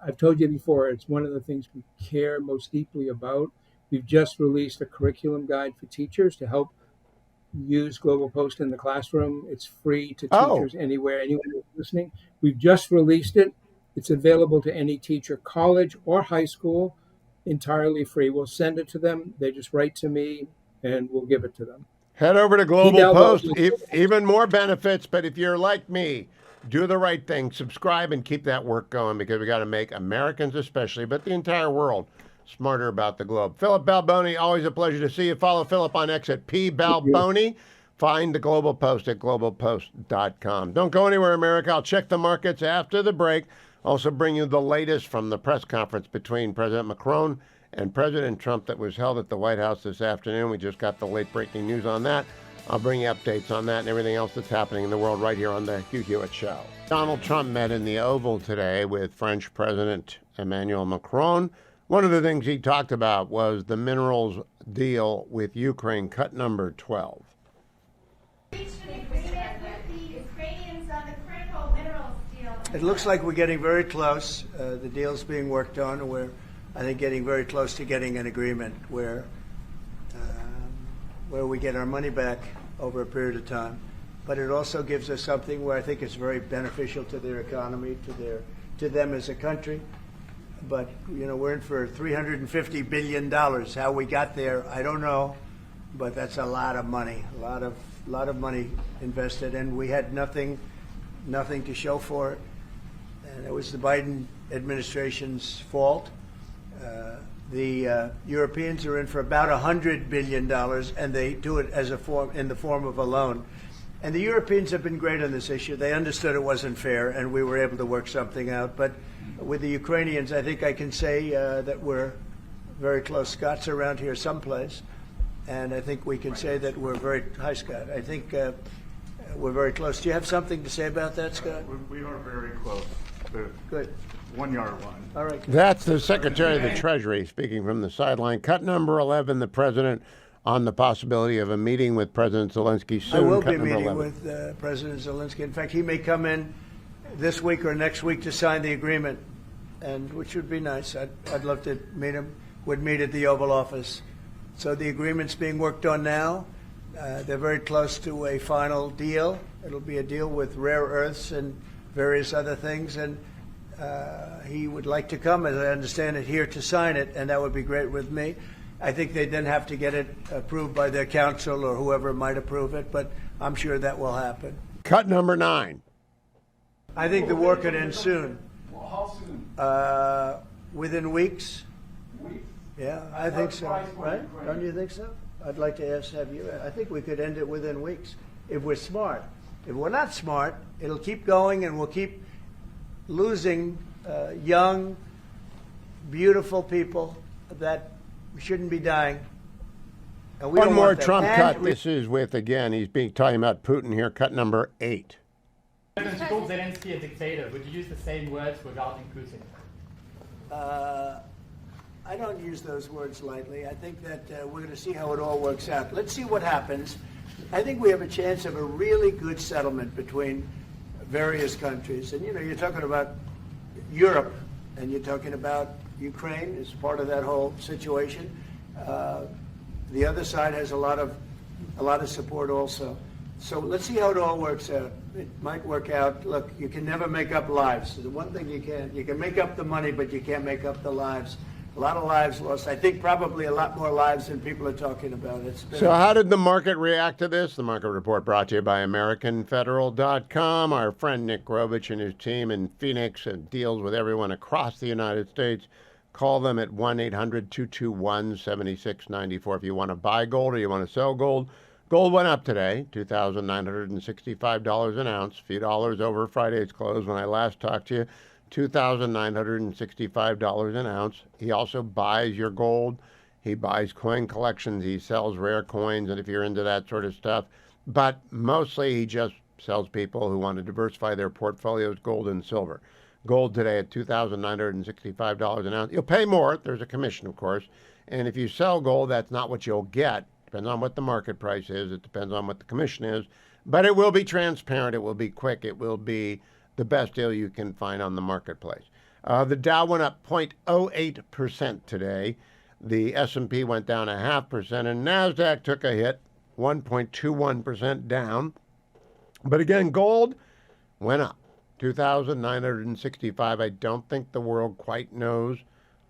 I've told you before, it's one of the things we care most deeply about. We've just released a curriculum guide for teachers to help use Global Post in the classroom. It's free to teachers anywhere, anyone who's listening. We've just released it. It's available to any teacher, college or high school, entirely free. We'll send it to them. They just write to me, and we'll give it to them. Head over to Global Post. Even more benefits, but if you're like me, do the right thing. Subscribe and keep that work going, because we got to make Americans especially, but the entire world, smarter about the globe. Philip Balboni, always a pleasure to see you. Follow Philip on X at @PBalboni. Find the Global Post at globalpost.com. Don't go anywhere, America. I'll check the markets after the break. Also bring you the latest from the press conference between President Macron and President Trump that was held at the White House this afternoon. We just got the late breaking news on that. I'll bring you updates on that and everything else that's happening in the world right here on the Hugh Hewitt Show. Donald Trump met in the Oval today with French President Emmanuel Macron. One of the things he talked about was the minerals deal with Ukraine, cut number 12. It looks like we're getting very close. The deal's being worked on, and we're, I think, getting very close to getting an agreement where we get our money back over a period of time. But it also gives us something where I think it's very beneficial to their economy, to them as a country. But we're in for $350 billion. How we got there, I don't know, but that's a lot of money, a lot of money invested, and we had nothing to show for it. And it was the Biden administration's fault. The Europeans are in for about $100 billion, and they do it in the form of a loan. And the Europeans have been great on this issue. They understood it wasn't fair, and we were able to work something out. But with the Ukrainians, I think I can say that we're very close. Scott's around here someplace, and I think we can say that we're very, hi Scott, I think we're very close. Do you have something to say about that, Scott? We are very close. The Good. 1 yard line. All right. That's the Secretary of the Treasury speaking from the sideline. Cut number 11, the president on the possibility of a meeting with President Zelensky soon. I will Cut be number meeting 11. with President Zelensky. In fact, he may come in this week or next week to sign the agreement, and which would be nice. I'd love to meet him. Would meet at the Oval Office. So the agreement's being worked on now. They're very close to a final deal. It'll be a deal with rare earths and various other things, and he would like to come, as I understand it, here to sign it, and that would be great with me. I think they then have to get it approved by their council or whoever might approve it, but I'm sure that will happen. Cut number 9. I think the war could end soon. Well, how soon? Within weeks. Weeks? Yeah, I think so. Right? Don't you think so? I'd like to have you. I think we could end it within weeks if we're smart. If we're not smart, it'll keep going, and we'll keep losing young, beautiful people that shouldn't be dying. And we One don't more want that. Trump And cut. This is with, again, he's talking about Putin here. Cut number 8. President called Zelensky a dictator. Would you use the same words regarding Putin? I don't use those words lightly. I think that we're going to see how it all works out. Let's see what happens. I think we have a chance of a really good settlement between various countries. And, you know, you're talking about Europe, and you're talking about Ukraine as part of that whole situation. The other side has a lot of support also. So let's see how it all works out. It might work out. Look, you can never make up lives. The one thing you can make up the money, but you can't make up the lives. A lot of lives lost. I think probably a lot more lives than people are talking about. So how did the market react to this? The market report brought to you by AmericanFederal.com. Our friend Nick Grovich and his team in Phoenix deals with everyone across the United States. Call them at 1-800-221-7694 if you want to buy gold or you want to sell gold. Gold went up today, $2,965 an ounce, a few dollars over Friday's close when I last talked to you. $2,965 an ounce. He also buys your gold. He buys coin collections. He sells rare coins, and if you're into that sort of stuff. But mostly he just sells people who want to diversify their portfolios, gold and silver. Gold today at $2,965 an ounce. You'll pay more. There's a commission, of course. And if you sell gold, that's not what you'll get. Depends on what the market price is. It depends on what the commission is. But it will be transparent. It will be quick. It will be the best deal you can find on the marketplace. The Dow went up 0.08% today. The S&P went down 0.5%, and NASDAQ took a hit, 1.21% down. But again, gold went up, $2,965. I don't think the world quite knows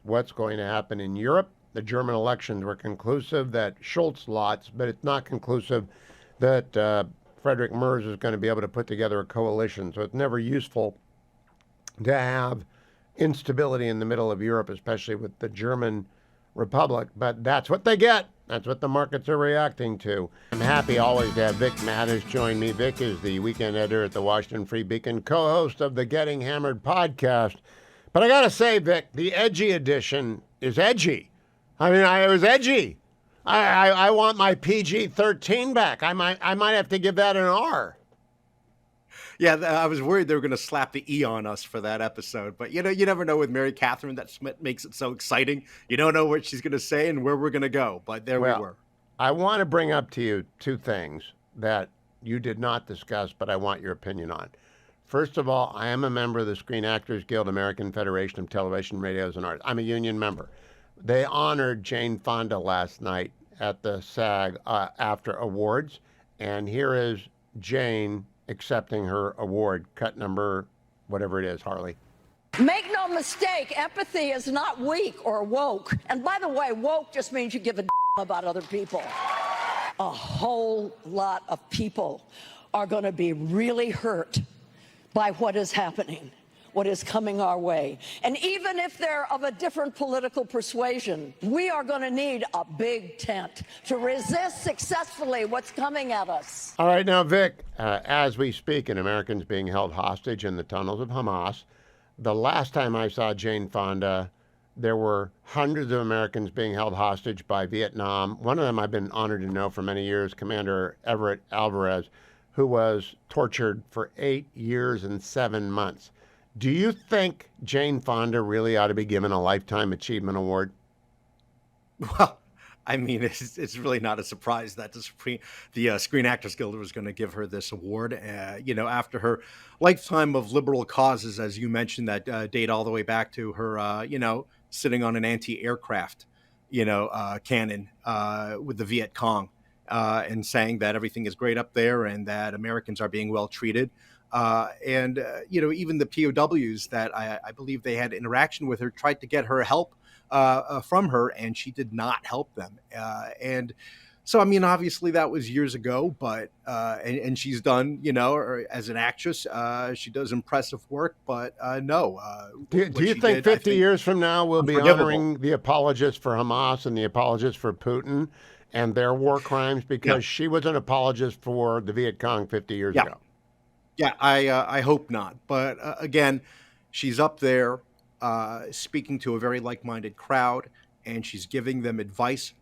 what's going to happen in Europe. The German elections were conclusive that Schultz lost, but it's not conclusive that Frederick Merz is going to be able to put together a coalition. So it's never useful to have instability in the middle of Europe, especially with the German Republic. But that's what they get. That's what the markets are reacting to. I'm happy always to have Vic Mattis join me. Vic is the weekend editor at the Washington Free Beacon, co-host of the Getting Hammered podcast. But I got to say, Vic, the edgy edition is edgy. I mean, it was edgy. I want my PG-13 back. I might have to give that an R. Yeah, I was worried they were going to slap the E on us for that episode. But, you know, you never know with Mary Catherine. That's what makes it so exciting. You don't know what she's going to say and where we're going to go. But there we were. I want to bring up to you two things that you did not discuss, but I want your opinion on. First of all, I am a member of the Screen Actors Guild, American Federation of Television, Radios, and Arts. I'm a union member. They honored Jane Fonda last night at the SAG after awards, and here is Jane accepting her award. Cut number, whatever it is, Harley. Make no mistake, empathy is not weak or woke. And by the way, woke just means you give a about other people. A whole lot of people are going to be really hurt by what is happening, what is coming our way. And even if they're of a different political persuasion, we are going to need a big tent to resist successfully what's coming at us. All right, now, Vic, as we speak, and Americans being held hostage in the tunnels of Hamas, the last time I saw Jane Fonda, There were hundreds of Americans being held hostage by Vietnam. One of them I've been honored to know for many years, Commander Everett Alvarez, who was tortured for 8 years and 7 months. Do you think Jane Fonda really ought to be given a Lifetime Achievement Award? Well, I mean, it's really not a surprise that the Screen Actors Guild was going to give her this award. After her lifetime of liberal causes, as you mentioned, that date all the way back to her, sitting on an anti-aircraft, cannon with the Viet Cong, and saying that everything is great up there and that Americans are being well treated. Even the POWs that I believe they had interaction with her tried to get her help from her, and she did not help them. And so, I mean, obviously that was years ago, but and she's done, as an actress, she does impressive work. But no. Do you think 50 years from now we'll be unforgivable. honoring the apologists for Hamas and the apologists for Putin and their war crimes because she was an apologist for the Viet Cong 50 years ago? Yeah, I hope not. But again, she's up there speaking to a very like-minded crowd, and she's giving them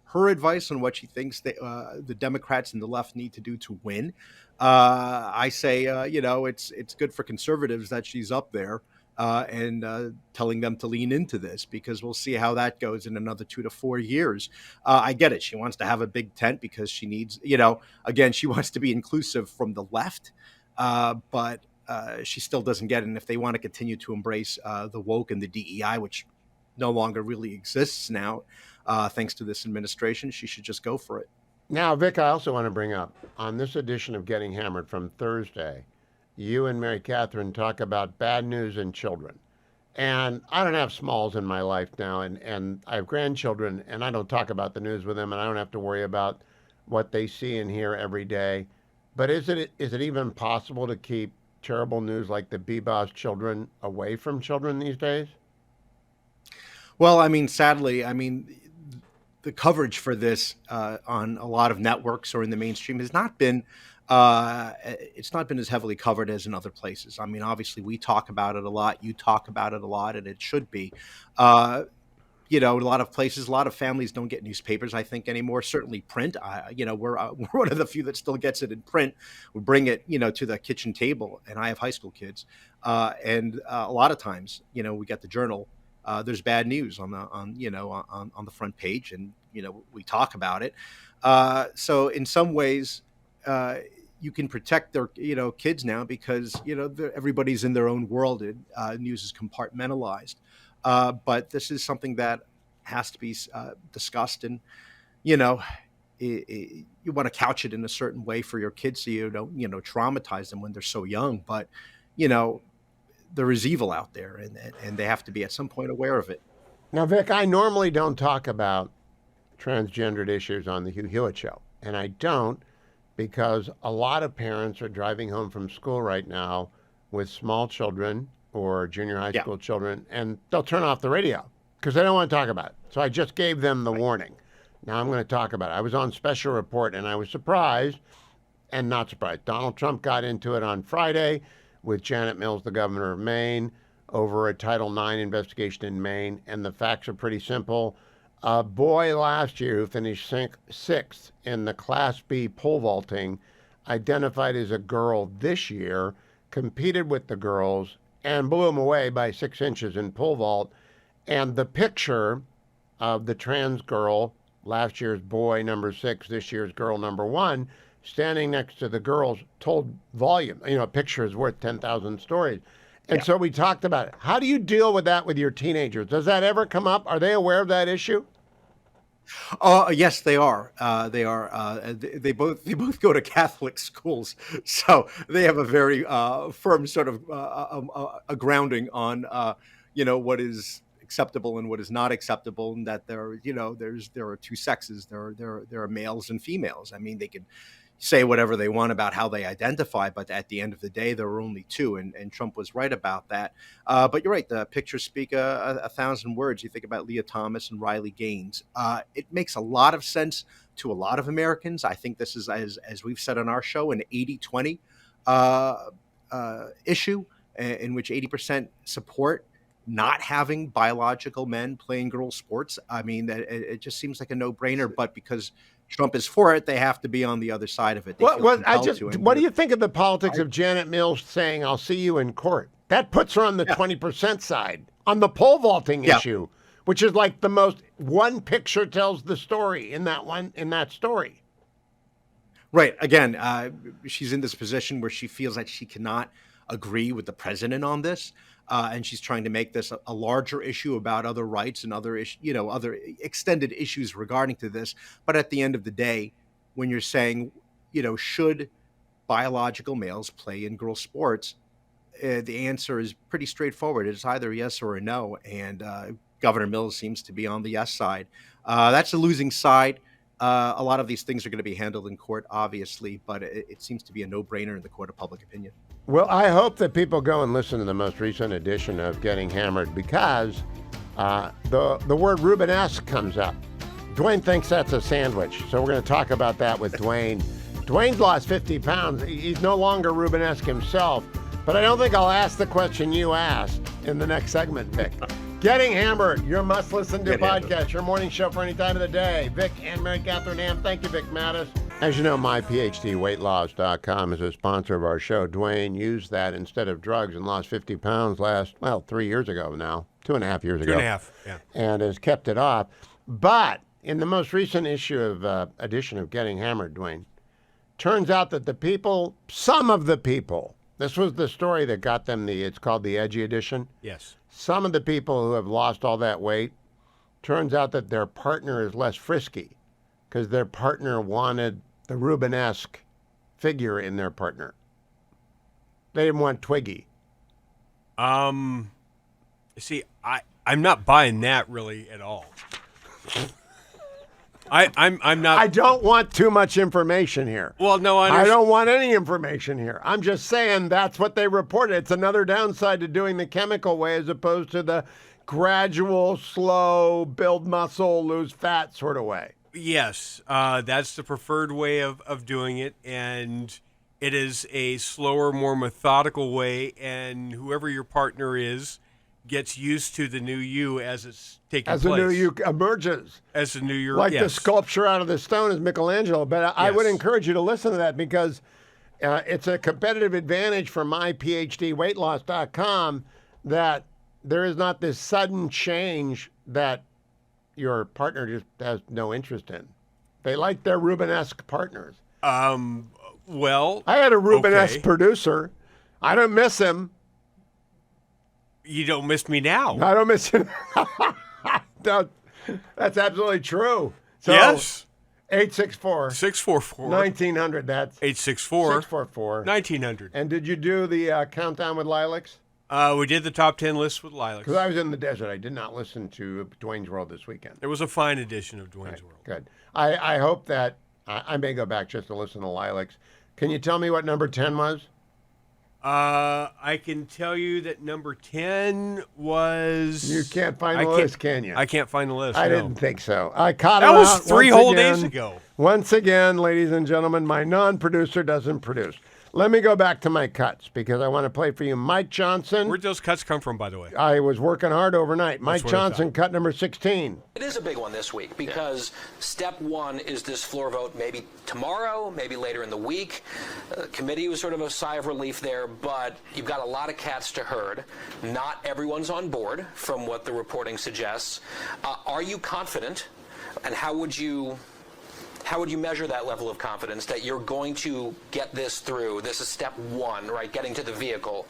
her advice on what she thinks the Democrats and the left need to do to win. I say, it's good for conservatives that she's up there and telling them to lean into this, because we'll see how that goes in another 2 to 4 years. I get it. She wants to have a big tent because she needs, again, she wants to be inclusive from the left. But she still doesn't get it. And if they want to continue to embrace the woke and the DEI, which no longer really exists now, thanks to this administration, she should just go for it. Now, Vic, I also want to bring up, on this edition of Getting Hammered from Thursday, you and Mary Catherine talk about bad news in children. And I don't have smalls in my life now, and I have grandchildren, and I don't talk about the news with them, and I don't have to worry about what they see and hear every day. But is it even possible to keep terrible news like the Bebas children away from children these days? Well, I mean, sadly, the coverage for this on a lot of networks or in the mainstream has not been it's not been as heavily covered as in other places. I mean, obviously, we talk about it a lot. You talk about it a lot, and it should be. A lot of places, a lot of families don't get newspapers, I think, anymore. Certainly print. We're one of the few that still gets it in print. We bring it, to the kitchen table, and I have high school kids. And a lot of times, we get the Journal. There's bad news on the front page, and we talk about it. So in some ways, you can protect their kids now because everybody's in their own world, and news is compartmentalized. But this is something that has to be discussed, and you want to couch it in a certain way for your kids so you don't traumatize them when they're so young. But there is evil out there, and they have to be at some point aware of it. Now, Vic, I normally don't talk about transgendered issues on the Hugh Hewitt Show, and I don't because a lot of parents are driving home from school right now with small children or junior high school children, and they'll turn off the radio because they don't want to talk about it. So I just gave them the warning. Now I'm going to talk about it. I was on Special Report, and I was surprised and not surprised. Donald Trump got into it on Friday with Janet Mills, the governor of Maine, over a Title IX investigation in Maine, and the facts are pretty simple. A boy last year who finished sixth in the Class B pole vaulting, identified as a girl this year, competed with the girls, and blew him away by 6 inches in pole vault. And the picture of the trans girl, last year's boy number 6, this year's girl number 1, standing next to the girls, told volume. A picture is worth 10,000 stories. And so we talked about it. How do you deal with that with your teenagers? Does that ever come up? Are they aware of that issue? Yes, they are. They are. They both go to Catholic schools, so they have a very firm sort of a grounding on what is acceptable and what is not acceptable, and that there are two sexes. There are males and females. I mean, they can say whatever they want about how they identify, but at the end of the day, there are only two, and Trump was right about that. But you're right, the pictures speak a thousand words. You think about Leah Thomas and Riley Gaines. It makes a lot of sense to a lot of Americans. I think this is, as we've said on our show, an 80-20 issue in which 80% support not having biological men playing girls' sports. I mean, it just seems like a no-brainer. But because Trump is for it, they have to be on the other side of it. They feel compelled to. What do you think of the politics of Janet Mills saying, "I'll see you in court"? That puts her on the 20% side on the pole vaulting issue, which is like the most. One picture tells the story in that story. Right. Again, she's in this position where she feels like she cannot agree with the president on this, and she's trying to make this a larger issue about other rights and other other extended issues regarding to this. But at the end of the day, when you're saying, should biological males play in girls' sports, the answer is pretty straightforward. It's either yes or a no, and Governor Mills seems to be on the yes side. That's a losing side. A lot of these things are going to be handled in court, obviously, but it seems to be a no-brainer in the court of public opinion. Well, I hope that people go and listen to the most recent edition of Getting Hammered, because the word Rubenesque comes up. Dwayne thinks that's a sandwich, so we're going to talk about that with Dwayne. Dwayne's lost 50 pounds. He's no longer Rubenesque himself, but I don't think I'll ask the question you asked in the next segment, Vic. Getting Hammered, your must-listen-to podcast, your morning show for any time of the day. Vic and Mary Catherine Ham. Thank you, Vic Mattis. As you know, myphdweightloss.com is a sponsor of our show. Dwayne used that instead of drugs and lost 50 pounds 3 years ago now, 2.5 years ago. 2.5, yeah. And has kept it off. But in the most recent edition of Getting Hammered, Dwayne, turns out that some of the people, this was the story that got them it's called the Edgy Edition. Yes. Some of the people who have lost all that weight, turns out that their partner is less frisky because their partner wanted the Rubenesque figure in their partner. They didn't want Twiggy. See, I'm not buying that really at all. I'm not. I don't want too much information here. Well, no, I don't want any information here. I'm just saying that's what they reported. It's another downside to doing the chemical way as opposed to the gradual, slow, build muscle, lose fat sort of way. Yes, that's the preferred way of doing it, and it is a slower, more methodical way, and whoever your partner is gets used to the new you as it's taking place. As the new you emerges. As the new you, like the sculpture out of the stone is Michelangelo. But I would encourage you to listen to that because it's a competitive advantage for myphdweightloss.com that there is not this sudden change that your partner just has no interest in. They like their Rubenesque partners. Well, I had a Rubenesque producer. I don't miss him. You don't miss me now. I don't miss him. No, that's absolutely true. So, yes. 864-644-1900. That's 864-644-1900. And did you do the countdown with Lilacs? We did the top 10 list with Lilacs. Because I was in the desert. I did not listen to Dwayne's World this weekend. It was a fine edition of Dwayne's World. Good. I hope that I may go back just to listen to Lilacs. Can you tell me what number 10 was? I can tell you that number 10 was... You can't find the list, can you? I can't find the list. I didn't think so. I caught that it was out 3 whole days ago. Once again, ladies and gentlemen, my non-producer doesn't produce. Let me go back to my cuts because I want to play for you Mike Johnson. Where'd those cuts come from, by the way? I was working hard overnight. Mike Johnson, cut number 16. It is a big one this week because step one is this floor vote maybe tomorrow, maybe later in the week. Committee was sort of a sigh of relief there, but you've got a lot of cats to herd. Not everyone's on board from what the reporting suggests. Are you confident, and how would you measure that level of confidence that you're going to get this through? This is step one, right? Getting to the vehicle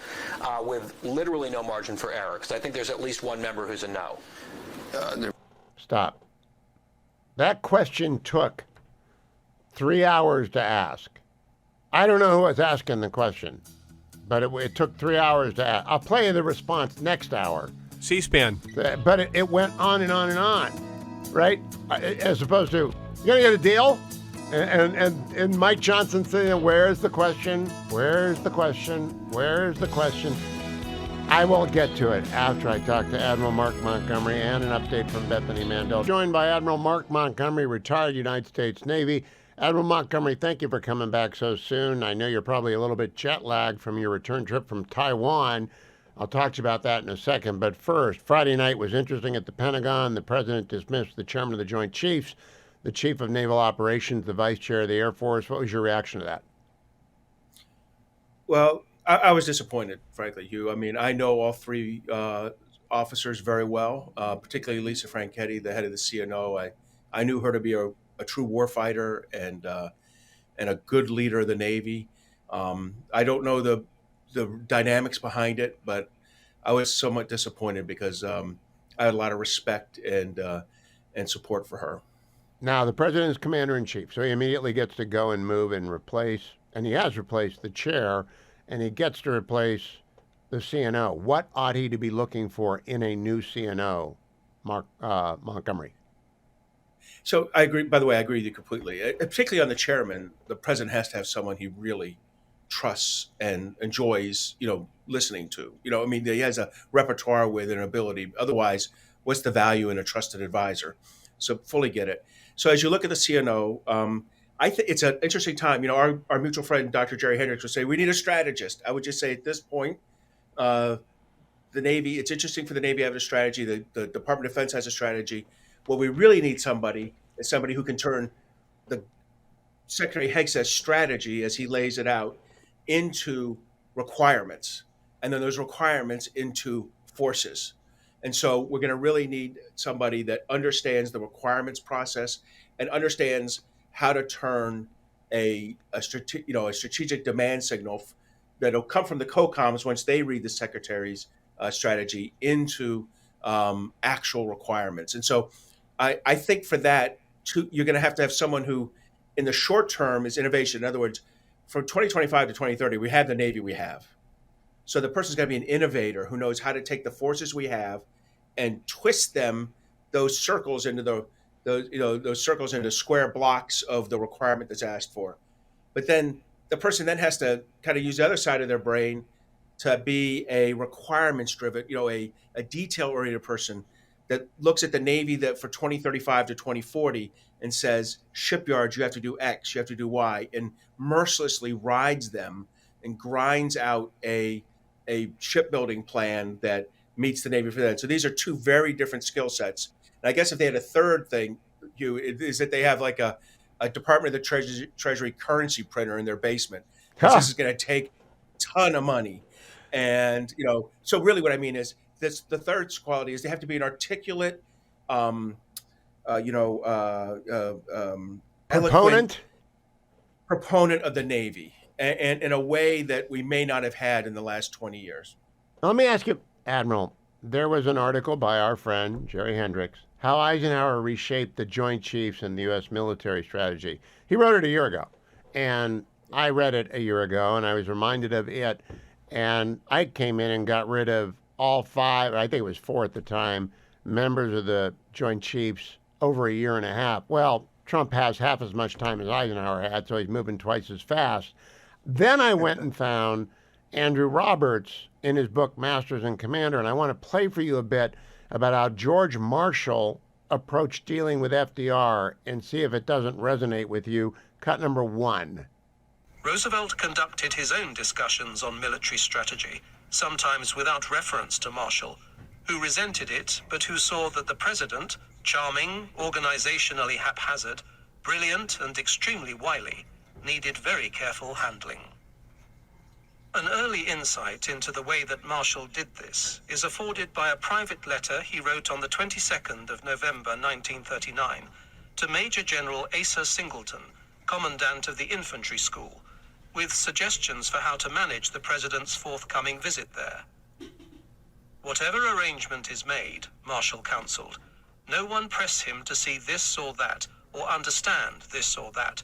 with literally no margin for error. Because I think there's at least one member who's a no. Stop. That question took 3 hours to ask. I don't know who was asking the question, but it took 3 hours to ask. I'll play you the response next hour. C-SPAN. But it went on and on and on, right? As opposed to, you gonna get a deal? And Mike Johnson saying, where's the question? Where's the question? Where's the question? I will get to it after I talk to Admiral Mark Montgomery and an update from Bethany Mandel. Joined by Admiral Mark Montgomery, retired United States Navy. Admiral Montgomery, thank you for coming back so soon. I know you're probably a little bit jet lagged from your return trip from Taiwan. I'll talk to you about that in a second. But first, Friday night was interesting at the Pentagon. The president dismissed the chairman of the Joint Chiefs, the chief of naval operations, the vice chair of the Air Force. What was your reaction to that? Well, I was disappointed, frankly, Hugh. I mean, I know all three officers very well, particularly Lisa Franchetti, the head of the CNO. I knew her to be a true warfighter and a good leader of the Navy. I don't know the dynamics behind it, but I was somewhat disappointed because I had a lot of respect and support for her. Now, the president is commander in chief, so he immediately gets to go and move and replace, and he has replaced the chair, and he gets to replace the CNO. What ought he to be looking for in a new CNO, Mark Montgomery? So I agree. By the way, I agree with you completely. Particularly on the chairman, the president has to have someone he really trusts and enjoys, listening to. I mean, he has a repertoire with an ability. Otherwise, what's the value in a trusted advisor? So fully get it. So as you look at the CNO, I think it's an interesting time. Our mutual friend, Dr. Jerry Hendricks, would say, we need a strategist. I would just say at this point, the Navy, it's interesting for the Navy to have a strategy. The Department of Defense has a strategy. What we really need is somebody who can turn the Secretary Hegseth's strategy, as he lays it out, into requirements, and then those requirements into forces. And so we're going to really need somebody that understands the requirements process and understands how to turn a strategic demand signal that'll come from the COCOMs once they read the Secretary's strategy into actual requirements. And so I think for that, you're going to have someone who, in the short term, is innovation. In other words, from 2025 to 2030, we have the Navy we have. So the person's got to be an innovator who knows how to take the forces we have and twist those circles into those circles into square blocks of the requirement that's asked for. But then the person then has to kind of use the other side of their brain to be a requirements-driven, a detail-oriented person that looks at the Navy that for 2035 to 2040 and says, shipyards, you have to do X, you have to do Y, and mercilessly rides them and grinds out a shipbuilding plan that meets the Navy for that. So these are two very different skill sets. And I guess if they had a third thing, Hugh, is that they have like a Department of the Treasury currency printer in their basement. Because this is going to take a ton of money. And, so really what I mean is, the third quality is they have to be an articulate, proponent of the Navy, and in a way that we may not have had in the last 20 years. Let me ask you, Admiral, there was an article by our friend, Jerry Hendricks, How Eisenhower Reshaped the Joint Chiefs and the U.S. Military Strategy. He wrote it a year ago, and I read it a year ago, and I was reminded of it, and I came in and got rid of all 5, I think it was 4 at the time, members of the Joint Chiefs over a year and a half. Well, Trump has half as much time as Eisenhower had, so he's moving twice as fast. Then I went and found Andrew Roberts in his book, Masters and Commander, and I want to play for you a bit about how George Marshall approached dealing with FDR and see if it doesn't resonate with you. Cut number 1. Roosevelt conducted his own discussions on military strategy, sometimes without reference to Marshall, who resented it, but who saw that the president, charming, organizationally haphazard, brilliant, and extremely wily, needed very careful handling. An early insight into the way that Marshall did this is afforded by a private letter he wrote on the 22nd of November 1939 to Major General Asa Singleton, Commandant of the Infantry School, with suggestions for how to manage the president's forthcoming visit there. Whatever arrangement is made, Marshall counseled, no one press him to see this or that, or understand this or that.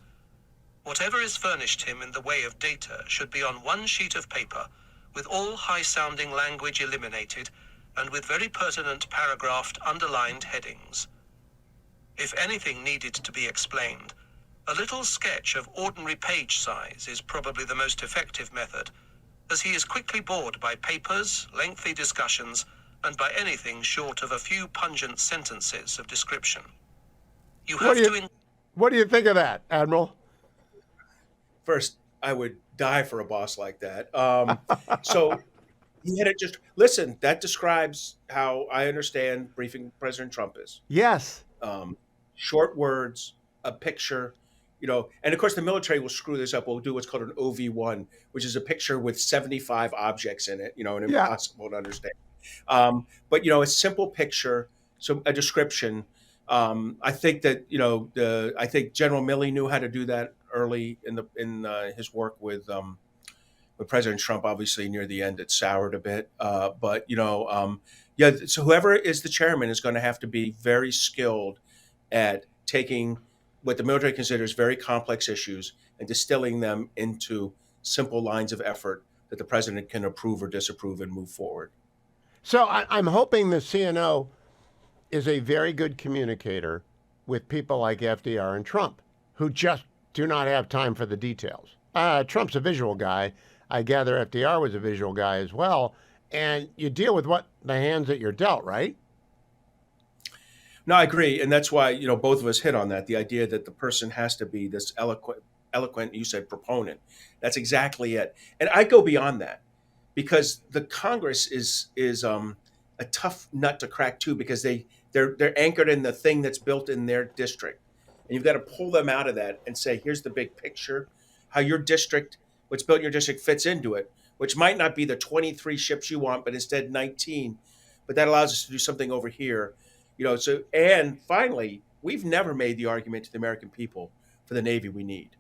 Whatever is furnished him in the way of data should be on one sheet of paper, with all high-sounding language eliminated, and with very pertinent paragraphed underlined headings. If anything needed to be explained, a little sketch of ordinary page size is probably the most effective method, as he is quickly bored by papers, lengthy discussions, and by anything short of a few pungent sentences of description. What do you think of that, Admiral? First, I would die for a boss like that. So He had it just listen. That describes how I understand briefing President Trump is. Yes. Short words, a picture, and of course the military will screw this up. We'll do what's called an OV1, which is a picture with 75 objects in it, and Yeah. impossible to understand. But a simple picture, so a description. I think that I think General Milley knew how to do that early in his work with President Trump. Obviously, near the end, it soured a bit. But yeah. So whoever is the chairman is going to have to be very skilled at taking what the military considers very complex issues and distilling them into simple lines of effort that the president can approve or disapprove and move forward. So I'm hoping the CNO is a very good communicator with people like FDR and Trump, who just do not have time for the details. Trump's a visual guy. I gather FDR was a visual guy as well. And you deal with what the hands that you're dealt, right? No, I agree. And that's why, both of us hit on that, the idea that the person has to be this eloquent, you said proponent. That's exactly it. And I go beyond that because the Congress is a tough nut to crack too, because they're anchored in the thing that's built in their district. And you've got to pull them out of that and say, here's the big picture, how your district, what's built in your district fits into it, which might not be the 23 ships you want, but instead 19. But that allows us to do something over here. And finally, we've never made the argument to the American people for the Navy we need.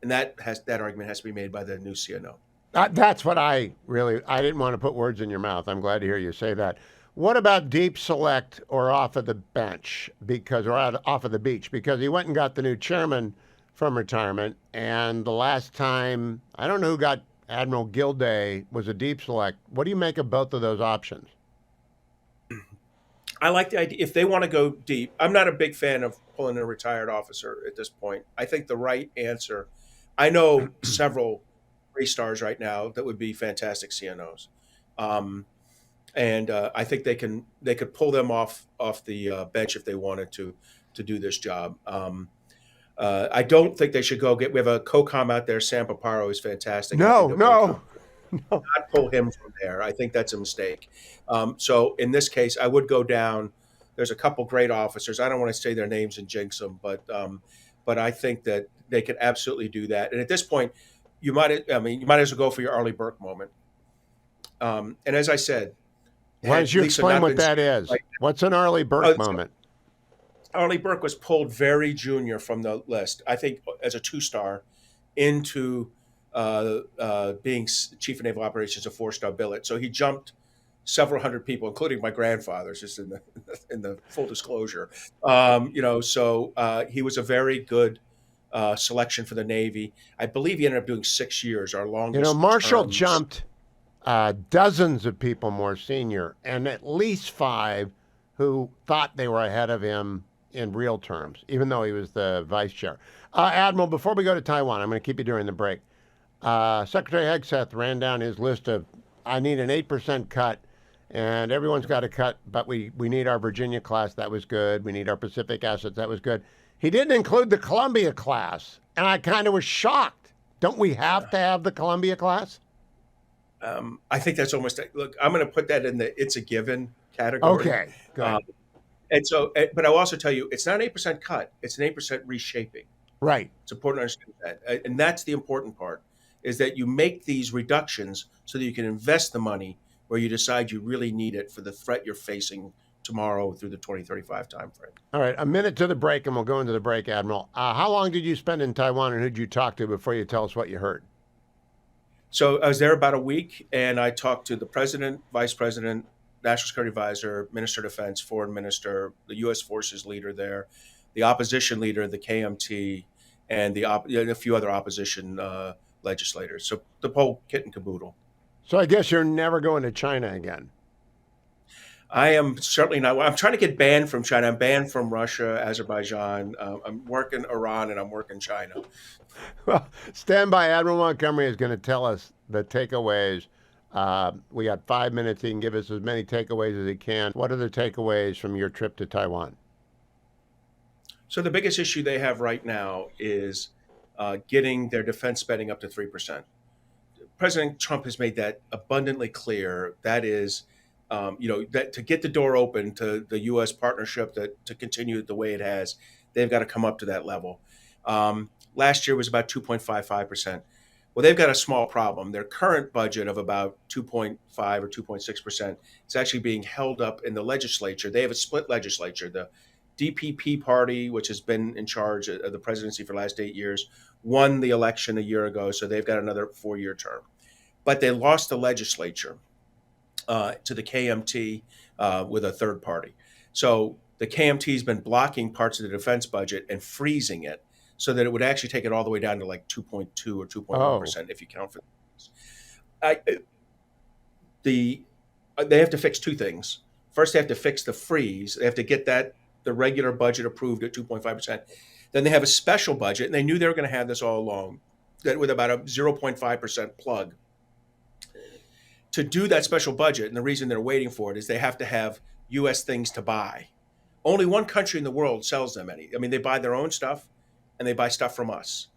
And that argument has to be made by the new CNO. That's what I didn't want to put words in your mouth. I'm glad to hear you say that. What about deep select or off of the bench off of the beach? Because he went and got the new chairman from retirement. And the last time, I don't know who got Admiral Gilday, was a deep select. What do you make of both of those options? I like the idea. If they want to go deep, I'm not a big fan of pulling a retired officer at this point. I think the right answer, I know several 3-stars right now that would be fantastic CNOs. And I think they could pull them off the bench if they wanted to do this job. I don't think they should we have a COCOM out there. Sam Paparo is fantastic. No. Not pull him from there. I think that's a mistake. So in this case, I would go down. There's a couple great officers. I don't want to say their names and jinx them, but I think that they could absolutely do that. And at this point, you might as well go for your Arleigh Burke moment. And as I said, why don't you explain what that is? What's an Arleigh Burke moment? Arleigh Burke was pulled very junior from the list, I think, as a 2-star into being chief of naval operations, a 4-star billet. So he jumped several hundred people, including my grandfather's, just in the full disclosure. So he was a very good selection for the Navy. I believe he ended up doing 6 years, our longest. Marshall terms. jumped dozens of people more senior, and at least 5 who thought they were ahead of him in real terms, even though he was the vice chair. Admiral, before we go to Taiwan, I'm going to keep you during the break. Secretary Hegseth ran down his list of, I need an 8% cut, and everyone's got a cut, but we need our Virginia class. That was good. We need our Pacific assets. That was good. He didn't include the Columbia class, and I kind of was shocked. Don't we have to have the Columbia class? I think that's almost, look, I'm going to put that in the it's a given category. Okay, good. And so, but I'll also tell you, it's not an 8% cut. It's an 8% reshaping. Right. It's important to understand that. And that's the important part, is that you make these reductions so that you can invest the money where you decide you really need it for the threat you're facing tomorrow through the 2035 timeframe. All right, a minute to the break, and we'll go into the break, Admiral. How long did you spend in Taiwan, and who did you talk to before you tell us what you heard? So I was there about a week, and I talked to the president, vice president, national security advisor, minister of defense, foreign minister, the U.S. forces leader there, the opposition leader, the KMT, and a few other opposition legislators. So the whole kit and caboodle. So I guess you're never going to China again. I am certainly not. I'm trying to get banned from China. I'm banned from Russia, Azerbaijan. I'm working Iran, and I'm working China. Well, stand by. Admiral Montgomery is going to tell us the takeaways. We got 5 minutes. He can give us as many takeaways as he can. What are the takeaways from your trip to Taiwan? So the biggest issue they have right now is getting their defense spending up to 3%. President Trump has made that abundantly clear. That is, that to get the door open to the U.S. partnership to continue the way it has, they've got to come up to that level. Last year was about 2.55%. Well, they've got a small problem. Their current budget of about 2.5 or 2.6% is actually being held up in the legislature. They have a split legislature. The DPP party, which has been in charge of the presidency for the last 8 years, won the election a year ago, so they've got another 4-year term. But they lost the legislature to the KMT with a third party. So the KMT has been blocking parts of the defense budget and freezing it so that it would actually take it all the way down to like 2.2 or 2.1% if you count for they have to fix two things. First, they have to fix the freeze. They have to get the regular budget approved at 2.5%. Then they have a special budget, and they knew they were going to have this all along, that with about a 0.5% plug. To do that special budget, and the reason they're waiting for it is they have to have U.S. things to buy. Only one country in the world sells them any. I mean, they buy their own stuff, and they buy stuff from us.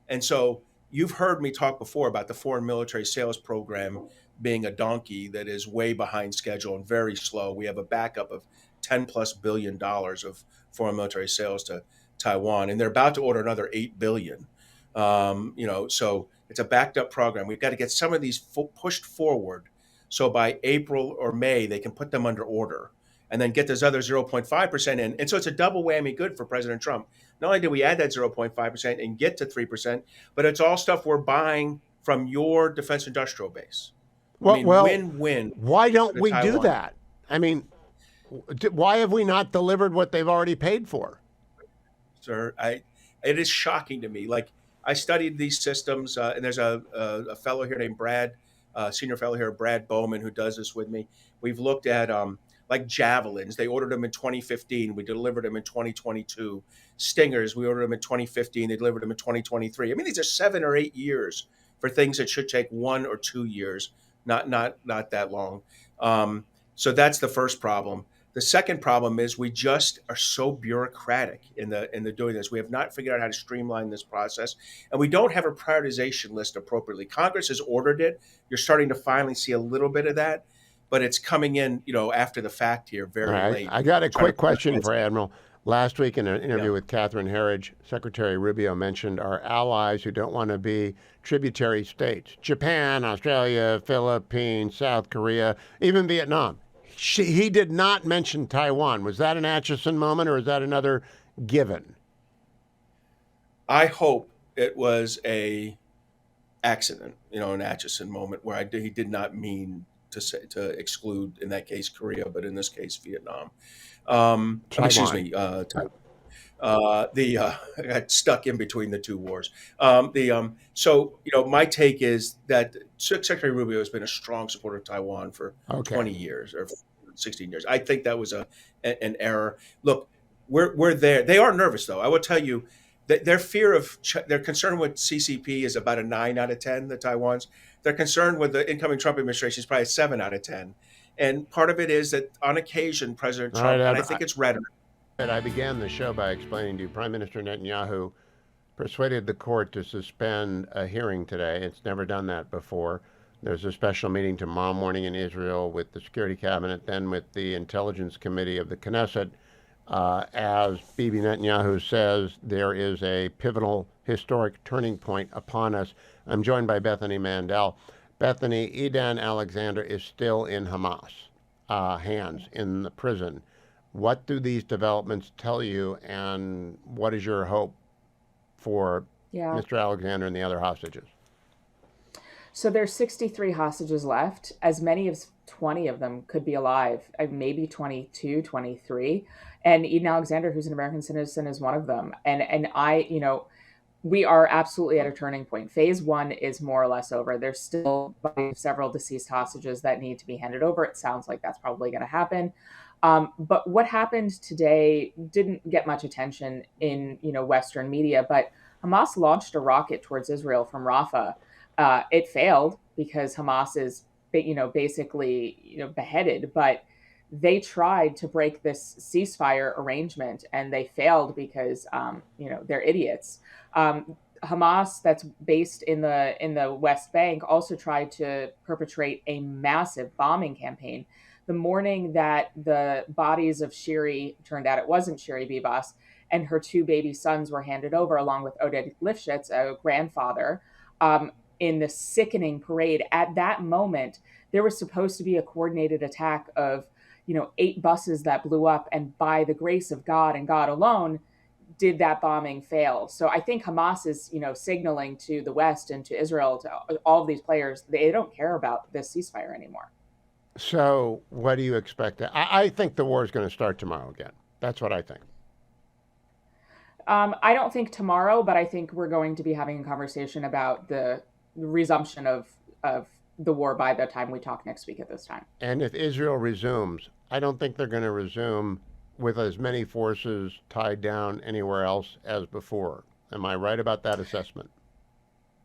And so you've heard me talk before about the foreign military sales program being a donkey that is way behind schedule and very slow. We have a backup of $10+ billion of foreign military sales to Taiwan, and they're about to order another $8 billion. So it's a backed up program. We've got to get some of these pushed forward, so by April or May they can put them under order, and then get those other 0.5% in. And so it's a double whammy good for President Trump. Not only did we add that 0.5% and get to 3%, but it's all stuff we're buying from your defense industrial base. Win-win. Why don't we do that? I mean, why have we not delivered what they've already paid for? Sir, it is shocking to me. Like, I studied these systems, and there's a fellow here named Brad, senior fellow here, Brad Bowman, who does this with me. We've looked at like javelins. They ordered them in 2015. We delivered them in 2022. Stingers, we ordered them in 2015. They delivered them in 2023. I mean, these are 7 or 8 years for things that should take 1 or 2 years, not that long. So that's the first problem. The second problem is we just are so bureaucratic in the doing this. We have not figured out how to streamline this process, and we don't have a prioritization list appropriately. Congress has ordered it. You're starting to finally see a little bit of that, but it's coming in, after the fact here, very late. I got a quick question for Admiral. Last week in an interview with Catherine Herridge, Secretary Rubio mentioned our allies who don't want to be tributary states: Japan, Australia, Philippines, South Korea, even Vietnam. He did not mention Taiwan. Was that an Atchison moment, or is that another given? I hope it was a accident, an Atchison moment where he did not mean to exclude, in that case, Korea, but in this case, Vietnam. Excuse me, Taiwan. I got stuck in between the two wars. So my take is that Secretary Rubio has been a strong supporter of Taiwan for 20 years or 16 years. I think that was an error. Look, we're there. They are nervous, though. I will tell you that their concern with CCP is about a 9 out of 10. The Taiwans, their concern with the incoming Trump administration is probably a 7 out of 10. And part of it is that on occasion, President Trump, and I think it's rhetoric. I began the show by explaining to you Prime Minister Netanyahu persuaded the court to suspend a hearing today. It's never done that before. There's a special meeting tomorrow morning in Israel with the Security Cabinet, then with the Intelligence Committee of the Knesset. As Bibi Netanyahu says, there is a pivotal historic turning point upon us. I'm joined by Bethany Mandel. Bethany, Edan Alexander is still in Hamas hands in the prison. What do these developments tell you, and what is your hope for Mr. Alexander and the other hostages? So there's 63 hostages left. As many as 20 of them could be alive, maybe 22, 23. And Eden Alexander, who's an American citizen, is one of them. And we are absolutely at a turning point. Phase 1 is more or less over. There's still several deceased hostages that need to be handed over. It sounds like that's probably going to happen. But what happened today didn't get much attention in Western media. But Hamas launched a rocket towards Israel from Rafah. It failed because Hamas is, basically, beheaded. But they tried to break this ceasefire arrangement, and they failed because, they're idiots. Hamas, that's based in the West Bank, also tried to perpetrate a massive bombing campaign. The morning that the bodies of Shiri, turned out it wasn't Shiri Bibas, and her two baby sons were handed over, along with Oded Lifshitz, a grandfather, in the sickening parade. At that moment, there was supposed to be a coordinated attack of, 8 buses that blew up, and by the grace of God and God alone, did that bombing fail. So I think Hamas is, signaling to the West and to Israel, to all of these players, they don't care about this ceasefire anymore. So what do you expect? I think the war is going to start tomorrow again. That's what I think. I don't think tomorrow, but I think we're going to be having a conversation about the resumption of the war by the time we talk next week at this time. And if Israel resumes, I don't think they're going to resume with as many forces tied down anywhere else as before. Am I right about that assessment?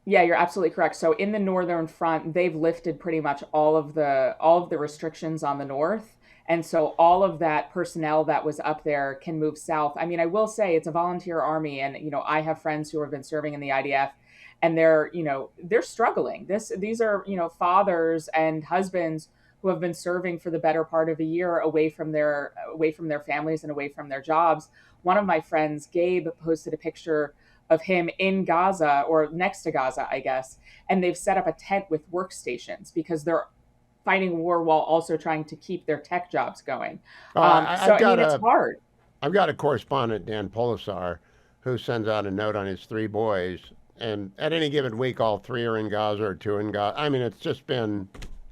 Yeah, you're absolutely correct. So in the northern front, they've lifted pretty much all of the restrictions on the north. And so all of that personnel that was up there can move south. I mean, I will say it's a volunteer army, and I have friends who have been serving in the IDF, and they're struggling. These are, fathers and husbands who have been serving for the better part of a year away from their families and away from their jobs. One of my friends, Gabe, posted a picture of him in Gaza, or next to Gaza, I guess, and they've set up a tent with workstations because they're fighting war while also trying to keep their tech jobs going. It's hard. I've got a correspondent, Dan Polisar, who sends out a note on his 3 boys, and at any given week, all 3 are in Gaza or 2 in Gaza. I mean, it's just been,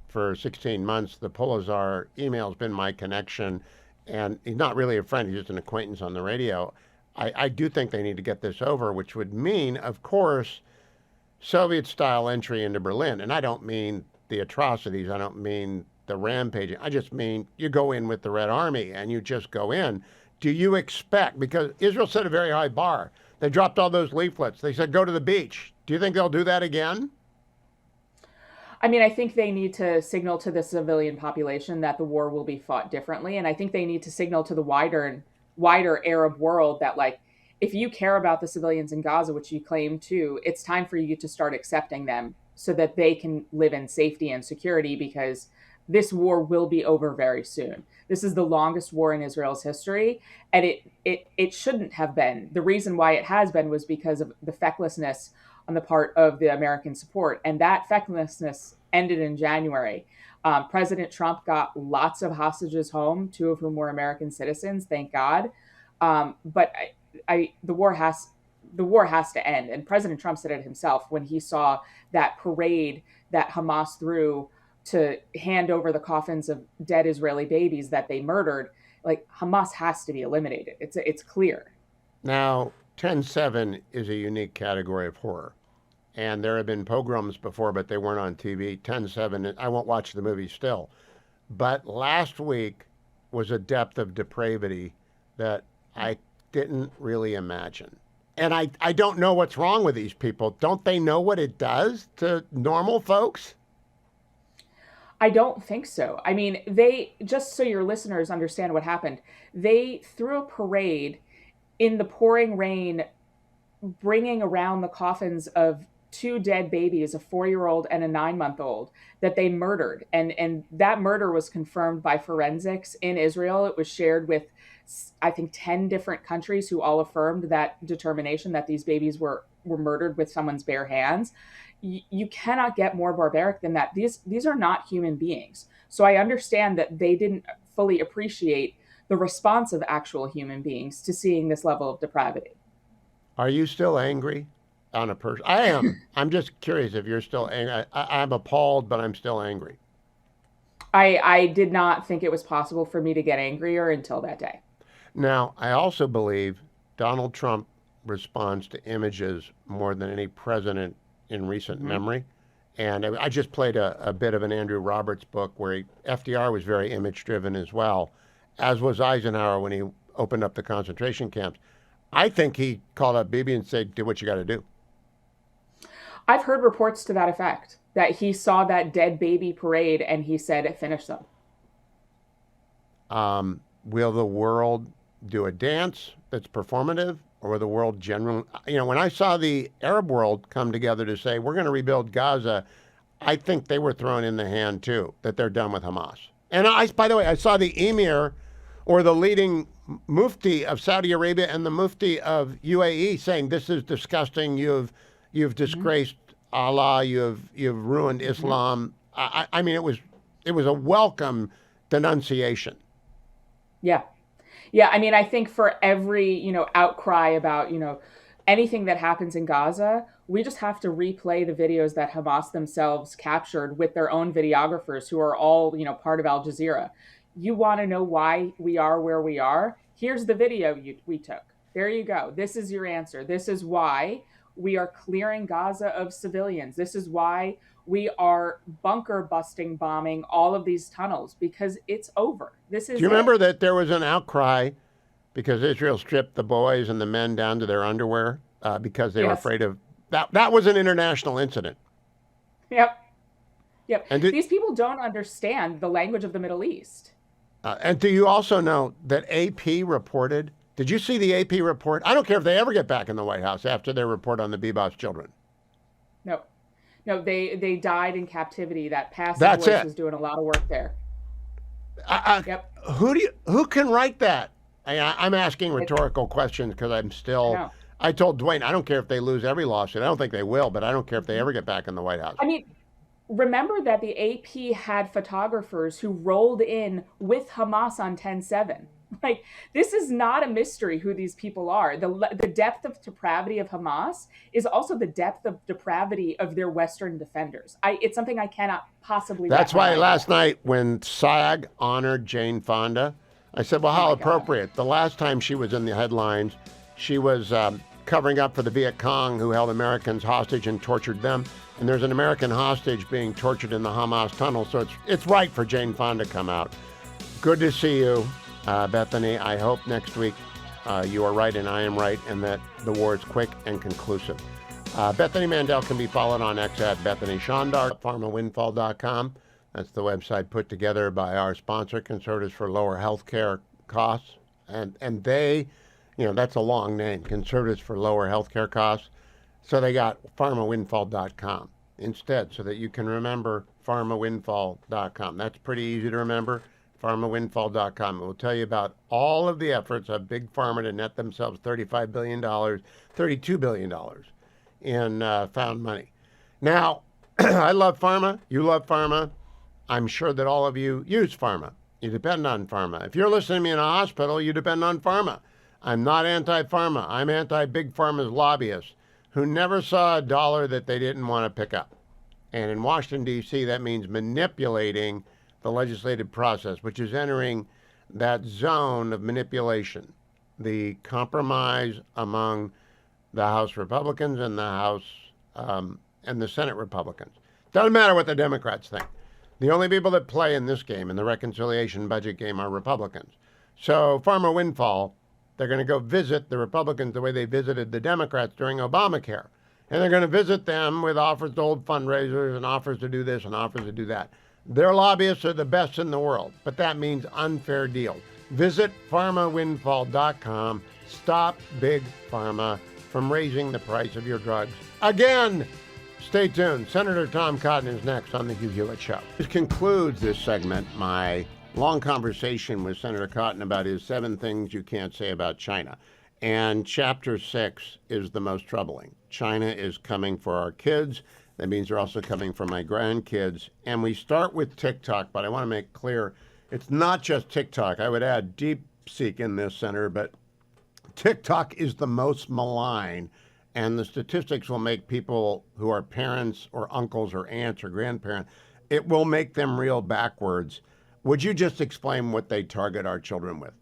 for 16 months, the Polisar email's been my connection, and he's not really a friend, he's just an acquaintance on the radio. I do think they need to get this over, which would mean, of course, Soviet-style entry into Berlin. And I don't mean the atrocities, I don't mean the rampaging, I just mean you go in with the Red Army and you just go in. Do you expect, because Israel set a very high bar, they dropped all those leaflets, they said go to the beach. Do you think they'll do that again? I mean, I think they need to signal to the civilian population that the war will be fought differently. And I think they need to signal to the wider Arab world that, like, if you care about the civilians in Gaza, which you claim to, it's time for you to start accepting them so that they can live in safety and security, because this war will be over very soon. This is the longest war in Israel's history, and it shouldn't have been. The reason why it has been was because of the fecklessness on the part of the American support, and that fecklessness ended in January. President Trump got lots of hostages home, 2 of whom were American citizens, thank God. But the war has to end. And President Trump said it himself when he saw that parade that Hamas threw to hand over the coffins of dead Israeli babies that they murdered. Like, Hamas has to be eliminated. It's clear. Now, 10/7 is a unique category of horror. And there have been pogroms before, but they weren't on TV. 10/7, I won't watch the movie still. But last week was a depth of depravity that I didn't really imagine. And I don't know what's wrong with these people. Don't they know what it does to normal folks? I don't think so. I mean, just so your listeners understand what happened, they threw a parade in the pouring rain, bringing around the coffins of 2 dead babies, a 4-year-old and a 9-month-old, that they murdered. And that murder was confirmed by forensics in Israel. It was shared with, I think, 10 different countries who all affirmed that determination that these babies were murdered with someone's bare hands. You cannot get more barbaric than that. These are not human beings. So I understand that they didn't fully appreciate the response of actual human beings to seeing this level of depravity. Are you still angry on a person? I am. I'm just curious if you're still angry. I'm appalled, but I'm still angry. I did not think it was possible for me to get angrier until that day. Now, I also believe Donald Trump responds to images more than any president in recent memory. And I just played a bit of an Andrew Roberts book where FDR was very image-driven as well, as was Eisenhower when he opened up the concentration camps. I think he called up Bibi and said, do what you got to do. I've heard reports to that effect, that he saw that dead baby parade and he said, finish them. Will the world do a dance that's performative, or the world general. When I saw the Arab world come together to say, we're going to rebuild Gaza, I think they were thrown in the hand too, that they're done with Hamas. And by the way, I saw the emir or the leading mufti of Saudi Arabia and the mufti of UAE saying, this is disgusting. You've disgraced Allah. You've ruined Islam. I mean, it was a welcome denunciation. Yeah. Yeah. I mean, I think for every, outcry about, anything that happens in Gaza, we just have to replay the videos that Hamas themselves captured with their own videographers who are all, part of Al Jazeera. You want to know why we are where we are? Here's the video we took. There you go. This is your answer. This is why we are clearing Gaza of civilians. This is why we are bunker busting, bombing all of these tunnels, because it's over. This is. Do you remember that there was an outcry because Israel stripped the boys and the men down to their underwear because they were afraid of that? That was an international incident. Yep. And these people don't understand the language of the Middle East. And do you also know that AP reported? Did you see the AP report? I don't care if they ever get back in the White House after their report on the Bebop's children. No, they died in captivity. That passive voice was doing a lot of work there. Who can write that? I'm asking rhetorical questions because I'm still. I told Dwayne, I don't care if they lose every lawsuit. I don't think they will, but I don't care if they ever get back in the White House. I mean, remember that the AP had photographers who rolled in with Hamas on 10/7. Like, this is not a mystery who these people are. The depth of depravity of Hamas is also the depth of depravity of their Western defenders. It's something I cannot possibly. That's why last night when SAG honored Jane Fonda, I said, well, how appropriate. The last time she was in the headlines, she was covering up for the Viet Cong who held Americans hostage and tortured them. And there's an American hostage being tortured in the Hamas tunnel. So it's right for Jane Fonda to come out. Good to see you, Bethany. I hope next week you are right and I am right and that the war is quick and conclusive. Bethany Mandel can be followed on X at Bethany Shondar, pharmawindfall.com. That's the website put together by our sponsor, Conservatives for Lower Healthcare Costs. And they, that's a long name, Conservatives for Lower Healthcare Costs. So they got pharmawindfall.com instead so that you can remember pharmawindfall.com. That's pretty easy to remember, pharmawindfall.com. It will tell you about all of the efforts of Big Pharma to net themselves $35 billion, $32 billion in found money. Now, I love pharma. You love pharma. I'm sure that all of you use pharma. You depend on pharma. If you're listening to me in a hospital, you depend on pharma. I'm not anti-pharma. I'm anti-Big Pharma's lobbyists who never saw a dollar that they didn't want to pick up. And in Washington, D.C., that means manipulating the legislative process, which is entering that zone of manipulation, the compromise among the House Republicans and the House and the Senate Republicans. Doesn't matter what the Democrats think. The only people that play in this game, in the reconciliation budget game, are Republicans. So Farmer Windfall, they're going to go visit the Republicans the way they visited the Democrats during Obamacare. And they're going to visit them with offers to hold fundraisers and offers to do this and offers to do that. Their lobbyists are the best in the world, but that means unfair deals. Visit pharmawindfall.com. Stop Big Pharma from raising the price of your drugs again. Stay tuned. Senator Tom Cotton is next on the Hugh Hewitt Show. This concludes this segment, my long conversation with Senator Cotton about his 7 things you can't say about China. And chapter 6 is the most troubling. China is coming for our kids. That means they're also coming for my grandkids. And we start with TikTok, but I want to make clear it's not just TikTok. I would add DeepSeek in this, Senator, but TikTok is the most malign. And the statistics will make people who are parents or uncles or aunts or grandparents, it will make them reel backwards. Would you just explain what they target our children with?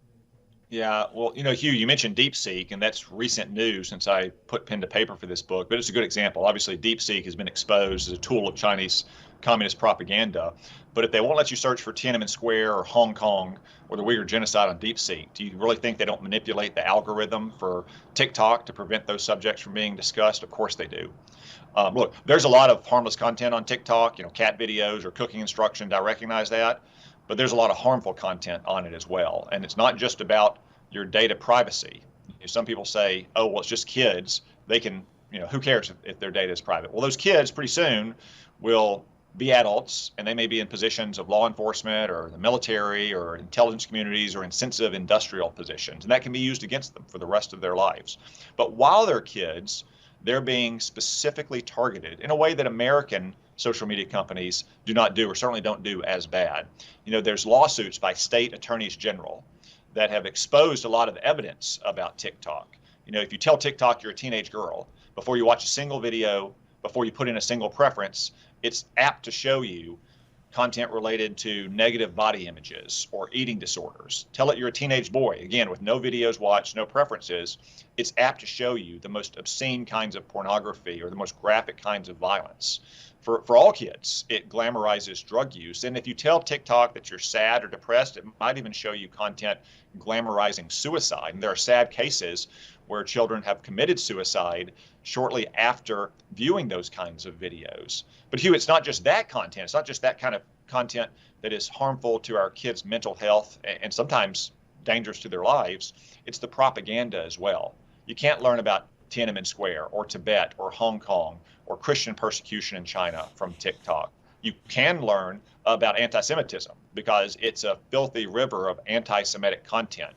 Yeah, well, Hugh, you mentioned DeepSeek, and that's recent news since I put pen to paper for this book, but it's a good example. Obviously, DeepSeek has been exposed as a tool of Chinese communist propaganda. But if they won't let you search for Tiananmen Square or Hong Kong or the Uyghur genocide on DeepSeek, do you really think they don't manipulate the algorithm for TikTok to prevent those subjects from being discussed? Of course they do. Look, there's a lot of harmless content on TikTok, cat videos or cooking instructions. I recognize that. But there's a lot of harmful content on it as well. And it's not just about your data privacy. Some people say, oh, well, it's just kids. They can, who cares if their data is private? Well, those kids pretty soon will be adults, and they may be in positions of law enforcement or the military or intelligence communities or in sensitive industrial positions, and that can be used against them for the rest of their lives. But while they're kids, they're being specifically targeted in a way that American social media companies do not do, or certainly don't do as bad. There's lawsuits by state attorneys general that have exposed a lot of evidence about TikTok. If you tell TikTok you're a teenage girl, before you watch a single video, before you put in a single preference, it's apt to show you content related to negative body images or eating disorders. Tell it you're a teenage boy, again, with no videos watched, no preferences, it's apt to show you the most obscene kinds of pornography or the most graphic kinds of violence. For all kids, it glamorizes drug use. And if you tell TikTok that you're sad or depressed, it might even show you content glamorizing suicide. And there are sad cases where children have committed suicide shortly after viewing those kinds of videos. But Hugh, it's not just that content. It's not just that kind of content that is harmful to our kids' mental health and sometimes dangerous to their lives. It's the propaganda as well. You can't learn about Tiananmen Square or Tibet or Hong Kong or Christian persecution in China from TikTok. You can learn about anti-Semitism because it's a filthy river of anti-Semitic content,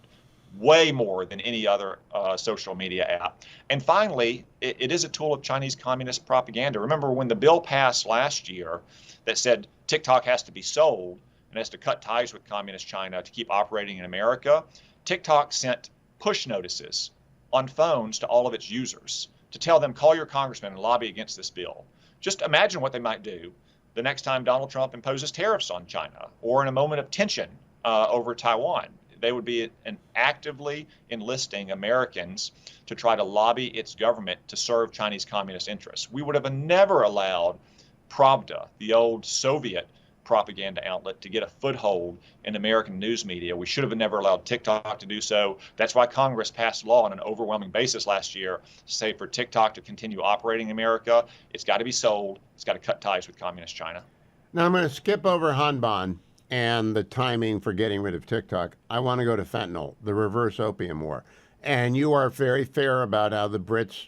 way more than any other social media app. And finally, it is a tool of Chinese communist propaganda. Remember when the bill passed last year that said TikTok has to be sold and has to cut ties with communist China to keep operating in America, TikTok sent push notices on phones to all of its users to tell them, call your congressman and lobby against this bill. Just imagine what they might do the next time Donald Trump imposes tariffs on China or in a moment of tension over Taiwan. They would be actively enlisting Americans to try to lobby its government to serve Chinese communist interests. We would have never allowed Pravda, the old Soviet propaganda outlet, to get a foothold in American news media. We should have never allowed TikTok to do so. That's why Congress passed a law on an overwhelming basis last year to say for TikTok to continue operating in America, it's got to be sold. It's got to cut ties with communist China. Now I'm going to skip over Hanban and the timing for getting rid of TikTok. I want to go to fentanyl, the reverse opium war. And you are very fair about how the Brits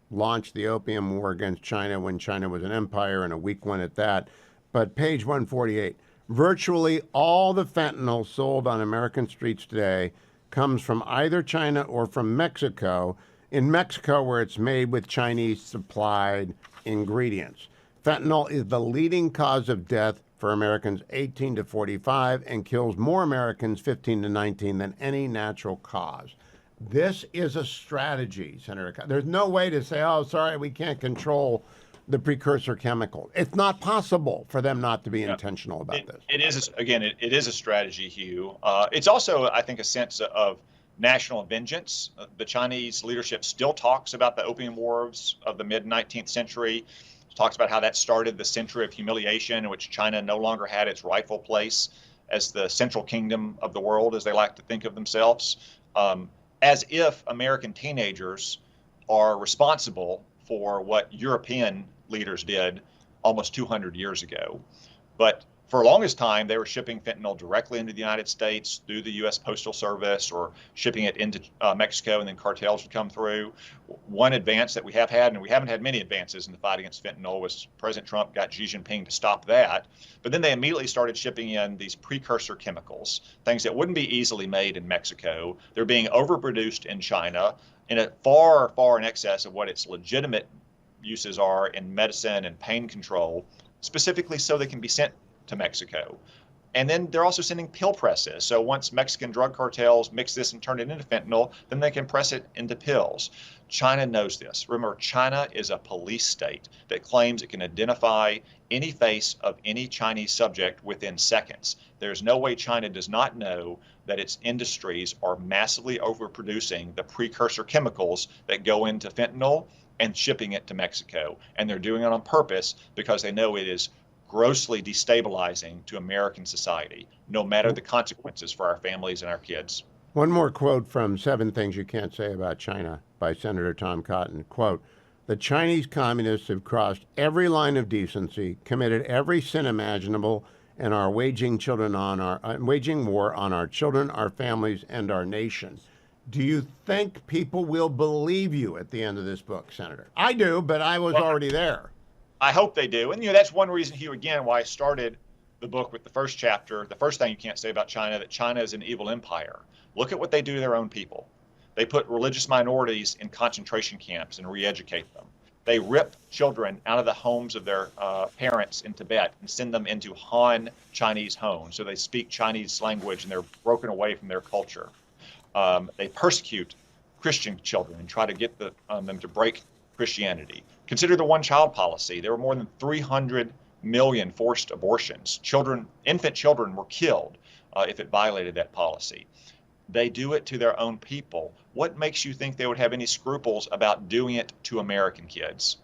launched the opium war against China when China was an empire, and a weak one at that. But page 148, virtually all the fentanyl sold on American streets today comes from either China or from Mexico. In Mexico, where it's made with Chinese supplied ingredients. Fentanyl is the leading cause of death for Americans 18 to 45 and kills more Americans 15 to 19 than any natural cause. This is a strategy, Senator. There's no way to say, oh, sorry, we can't control the precursor chemical. It's not possible for them not to be intentional about this. It is, again, it is a strategy, Hugh. It's also, I think, a sense of national vengeance. The Chinese leadership still talks about the opium wars of the mid-19th century, talks about how that started the century of humiliation in which China no longer had its rightful place as the central kingdom of the world, as they like to think of themselves, as if American teenagers are responsible for what European leaders did almost 200 years ago. But for the longest time, they were shipping fentanyl directly into the United States through the U.S. Postal Service or shipping it into Mexico, and then cartels would come through. One advance that we have had, and we haven't had many advances in the fight against fentanyl, was President Trump got Xi Jinping to stop that. But then they immediately started shipping in these precursor chemicals, things that wouldn't be easily made in Mexico. They're being overproduced in China in a far, far in excess of what its legitimate uses are in medicine and pain control, specifically so they can be sent to Mexico. And then they're also sending pill presses. So once Mexican drug cartels mix this and turn it into fentanyl, then they can press it into pills. China knows this. Remember, China is a police state that claims it can identify any face of any Chinese subject within seconds. There's no way China does not know that its industries are massively overproducing the precursor chemicals that go into fentanyl and shipping it to Mexico. And they're doing it on purpose because they know it is grossly destabilizing to American society, no matter the consequences for our families and our kids. One more quote from 7 Things You Can't Say About China by Senator Tom Cotton. Quote, the Chinese communists have crossed every line of decency, committed every sin imaginable, and are waging war on our children, our families, and our nation. Do you think people will believe you at the end of this book, Senator? I do, but I was already there. I hope they do. And, that's one reason, Hugh, again, why I started the book with the first chapter. The first thing you can't say about China, that China is an evil empire. Look at what they do to their own people. They put religious minorities in concentration camps and re-educate them. They rip children out of the homes of their parents in Tibet and send them into Han Chinese homes. So they speak Chinese language and they're broken away from their culture. They persecute Christian children and try to get them to break Christianity. Consider the one-child policy. There were more than 300 million forced abortions. Infant children were killed if it violated that policy. They do it to their own people. What makes you think they would have any scruples about doing it to American kids?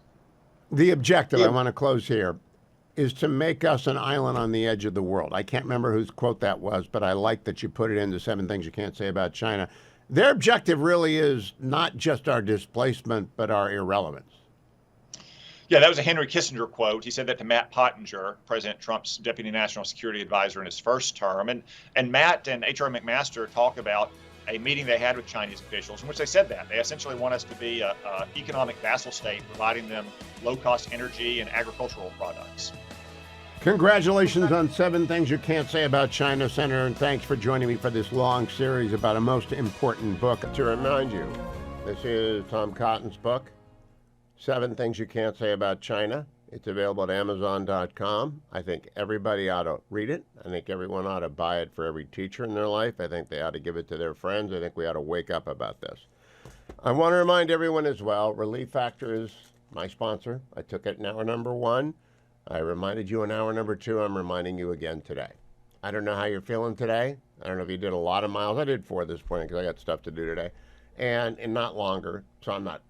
The objective, I want to close here, is to make us an island on the edge of the world. I can't remember whose quote that was, but I like that you put it into 7 Things You Can't Say About China. Their objective really is not just our displacement, but our irrelevance. Yeah, that was a Henry Kissinger quote. He said that to Matt Pottinger, President Trump's Deputy National Security Advisor in his first term. And Matt and H.R. McMaster talk about a meeting they had with Chinese officials in which they said that. They essentially want us to be an economic vassal state, providing them low-cost energy and agricultural products. Congratulations on 7 Things You Can't Say About China, Senator, and thanks for joining me for this long series about a most important book. To remind you, this is Tom Cotton's book, 7 Things You Can't Say About China. It's available at Amazon.com. I think everybody ought to read it. I think everyone ought to buy it for every teacher in their life. I think they ought to give it to their friends. I think we ought to wake up about this. I want to remind everyone as well, Relief Factor is my sponsor. I took it in hour number 1. I reminded you in hour number 2. I'm reminding you again today. I don't know how you're feeling today. I don't know if you did a lot of miles. I did 4 this morning because I got stuff to do today. And not longer, so I'm not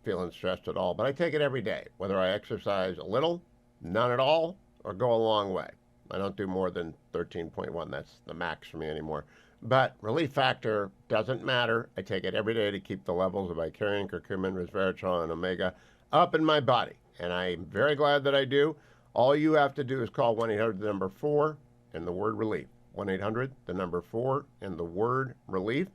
feeling stressed at all, but I take it every day, whether I exercise a little, none at all, or go a long way. I don't do more than 13.1. That's the max for me anymore. But Relief Factor doesn't matter. I take it every day to keep the levels of Icarian, curcumin, resveratrol, and omega up in my body, and I'm very glad that I do. All you have to do is call 1-800-4 and the word relief. 1-800-4 and the word relief.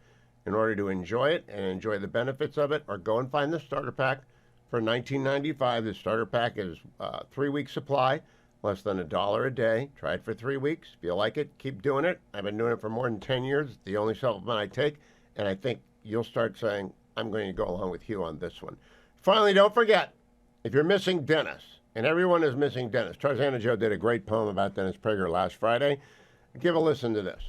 In order to enjoy it and enjoy the benefits of it, or go and find the starter pack for $19.95. The starter pack is 3-week supply, less than $1 a day. Try it for 3 weeks. If you like it, keep doing it. I've been doing it for more than 10 years. It's the only supplement I take, and I think you'll start saying, I'm going to go along with Hugh on this one. Finally, don't forget, if you're missing Dennis, and everyone is missing Dennis, Tarzana Joe did a great poem about Dennis Prager last Friday. Give a listen to this.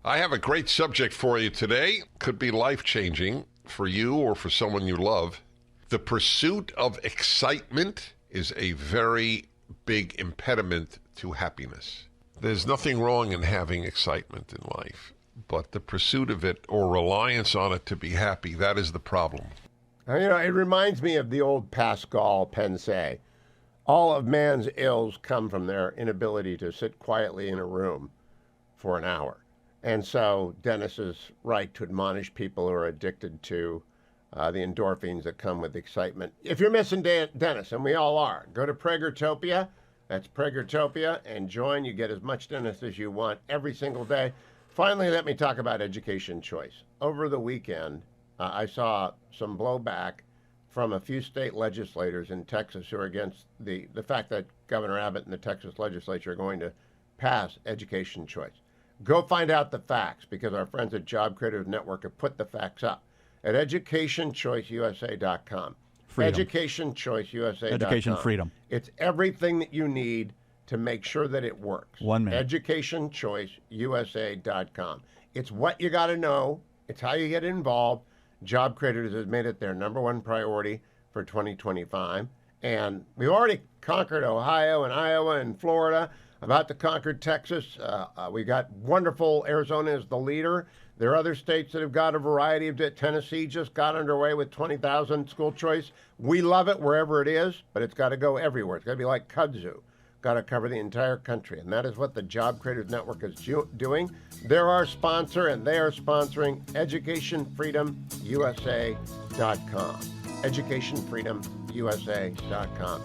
I have a great subject for you today. Could be life-changing for you or for someone you love. The pursuit of excitement is a very big impediment to happiness. There's nothing wrong in having excitement in life, but the pursuit of it or reliance on it to be happy, that is the problem. It reminds me of the old Pascal pensée. All of man's ills come from their inability to sit quietly in a room for an hour. And so Dennis is right to admonish people who are addicted to the endorphins that come with excitement. If you're missing Dennis, and we all are, go to Pragertopia. That's Pragertopia, and join. You get as much Dennis as you want every single day. Finally, let me talk about education choice. Over the weekend, I saw some blowback from a few state legislators in Texas who are against the fact that Governor Abbott and the Texas legislature are going to pass education choice. Go find out the facts, because our friends at Job Creators Network have put the facts up at educationchoiceusa.com. Educationchoiceusa.com. Education freedom. It's everything that you need to make sure that it works. 1 minute. Educationchoiceusa.com. It's what you got to know. It's how you get involved. Job Creators has made it their #1 priority for 2025. And we've already conquered Ohio and Iowa and Florida. About to conquer Texas. We got wonderful Arizona as the leader. There are other states that have got a variety of it. Tennessee just got underway with 20,000 school choice. We love it wherever it is, but it's got to go everywhere. It's got to be like kudzu. Got to cover the entire country. And that is what the Job Creators Network is doing. They're our sponsor, and they are sponsoring EducationFreedomUSA.com. EducationFreedomUSA.com.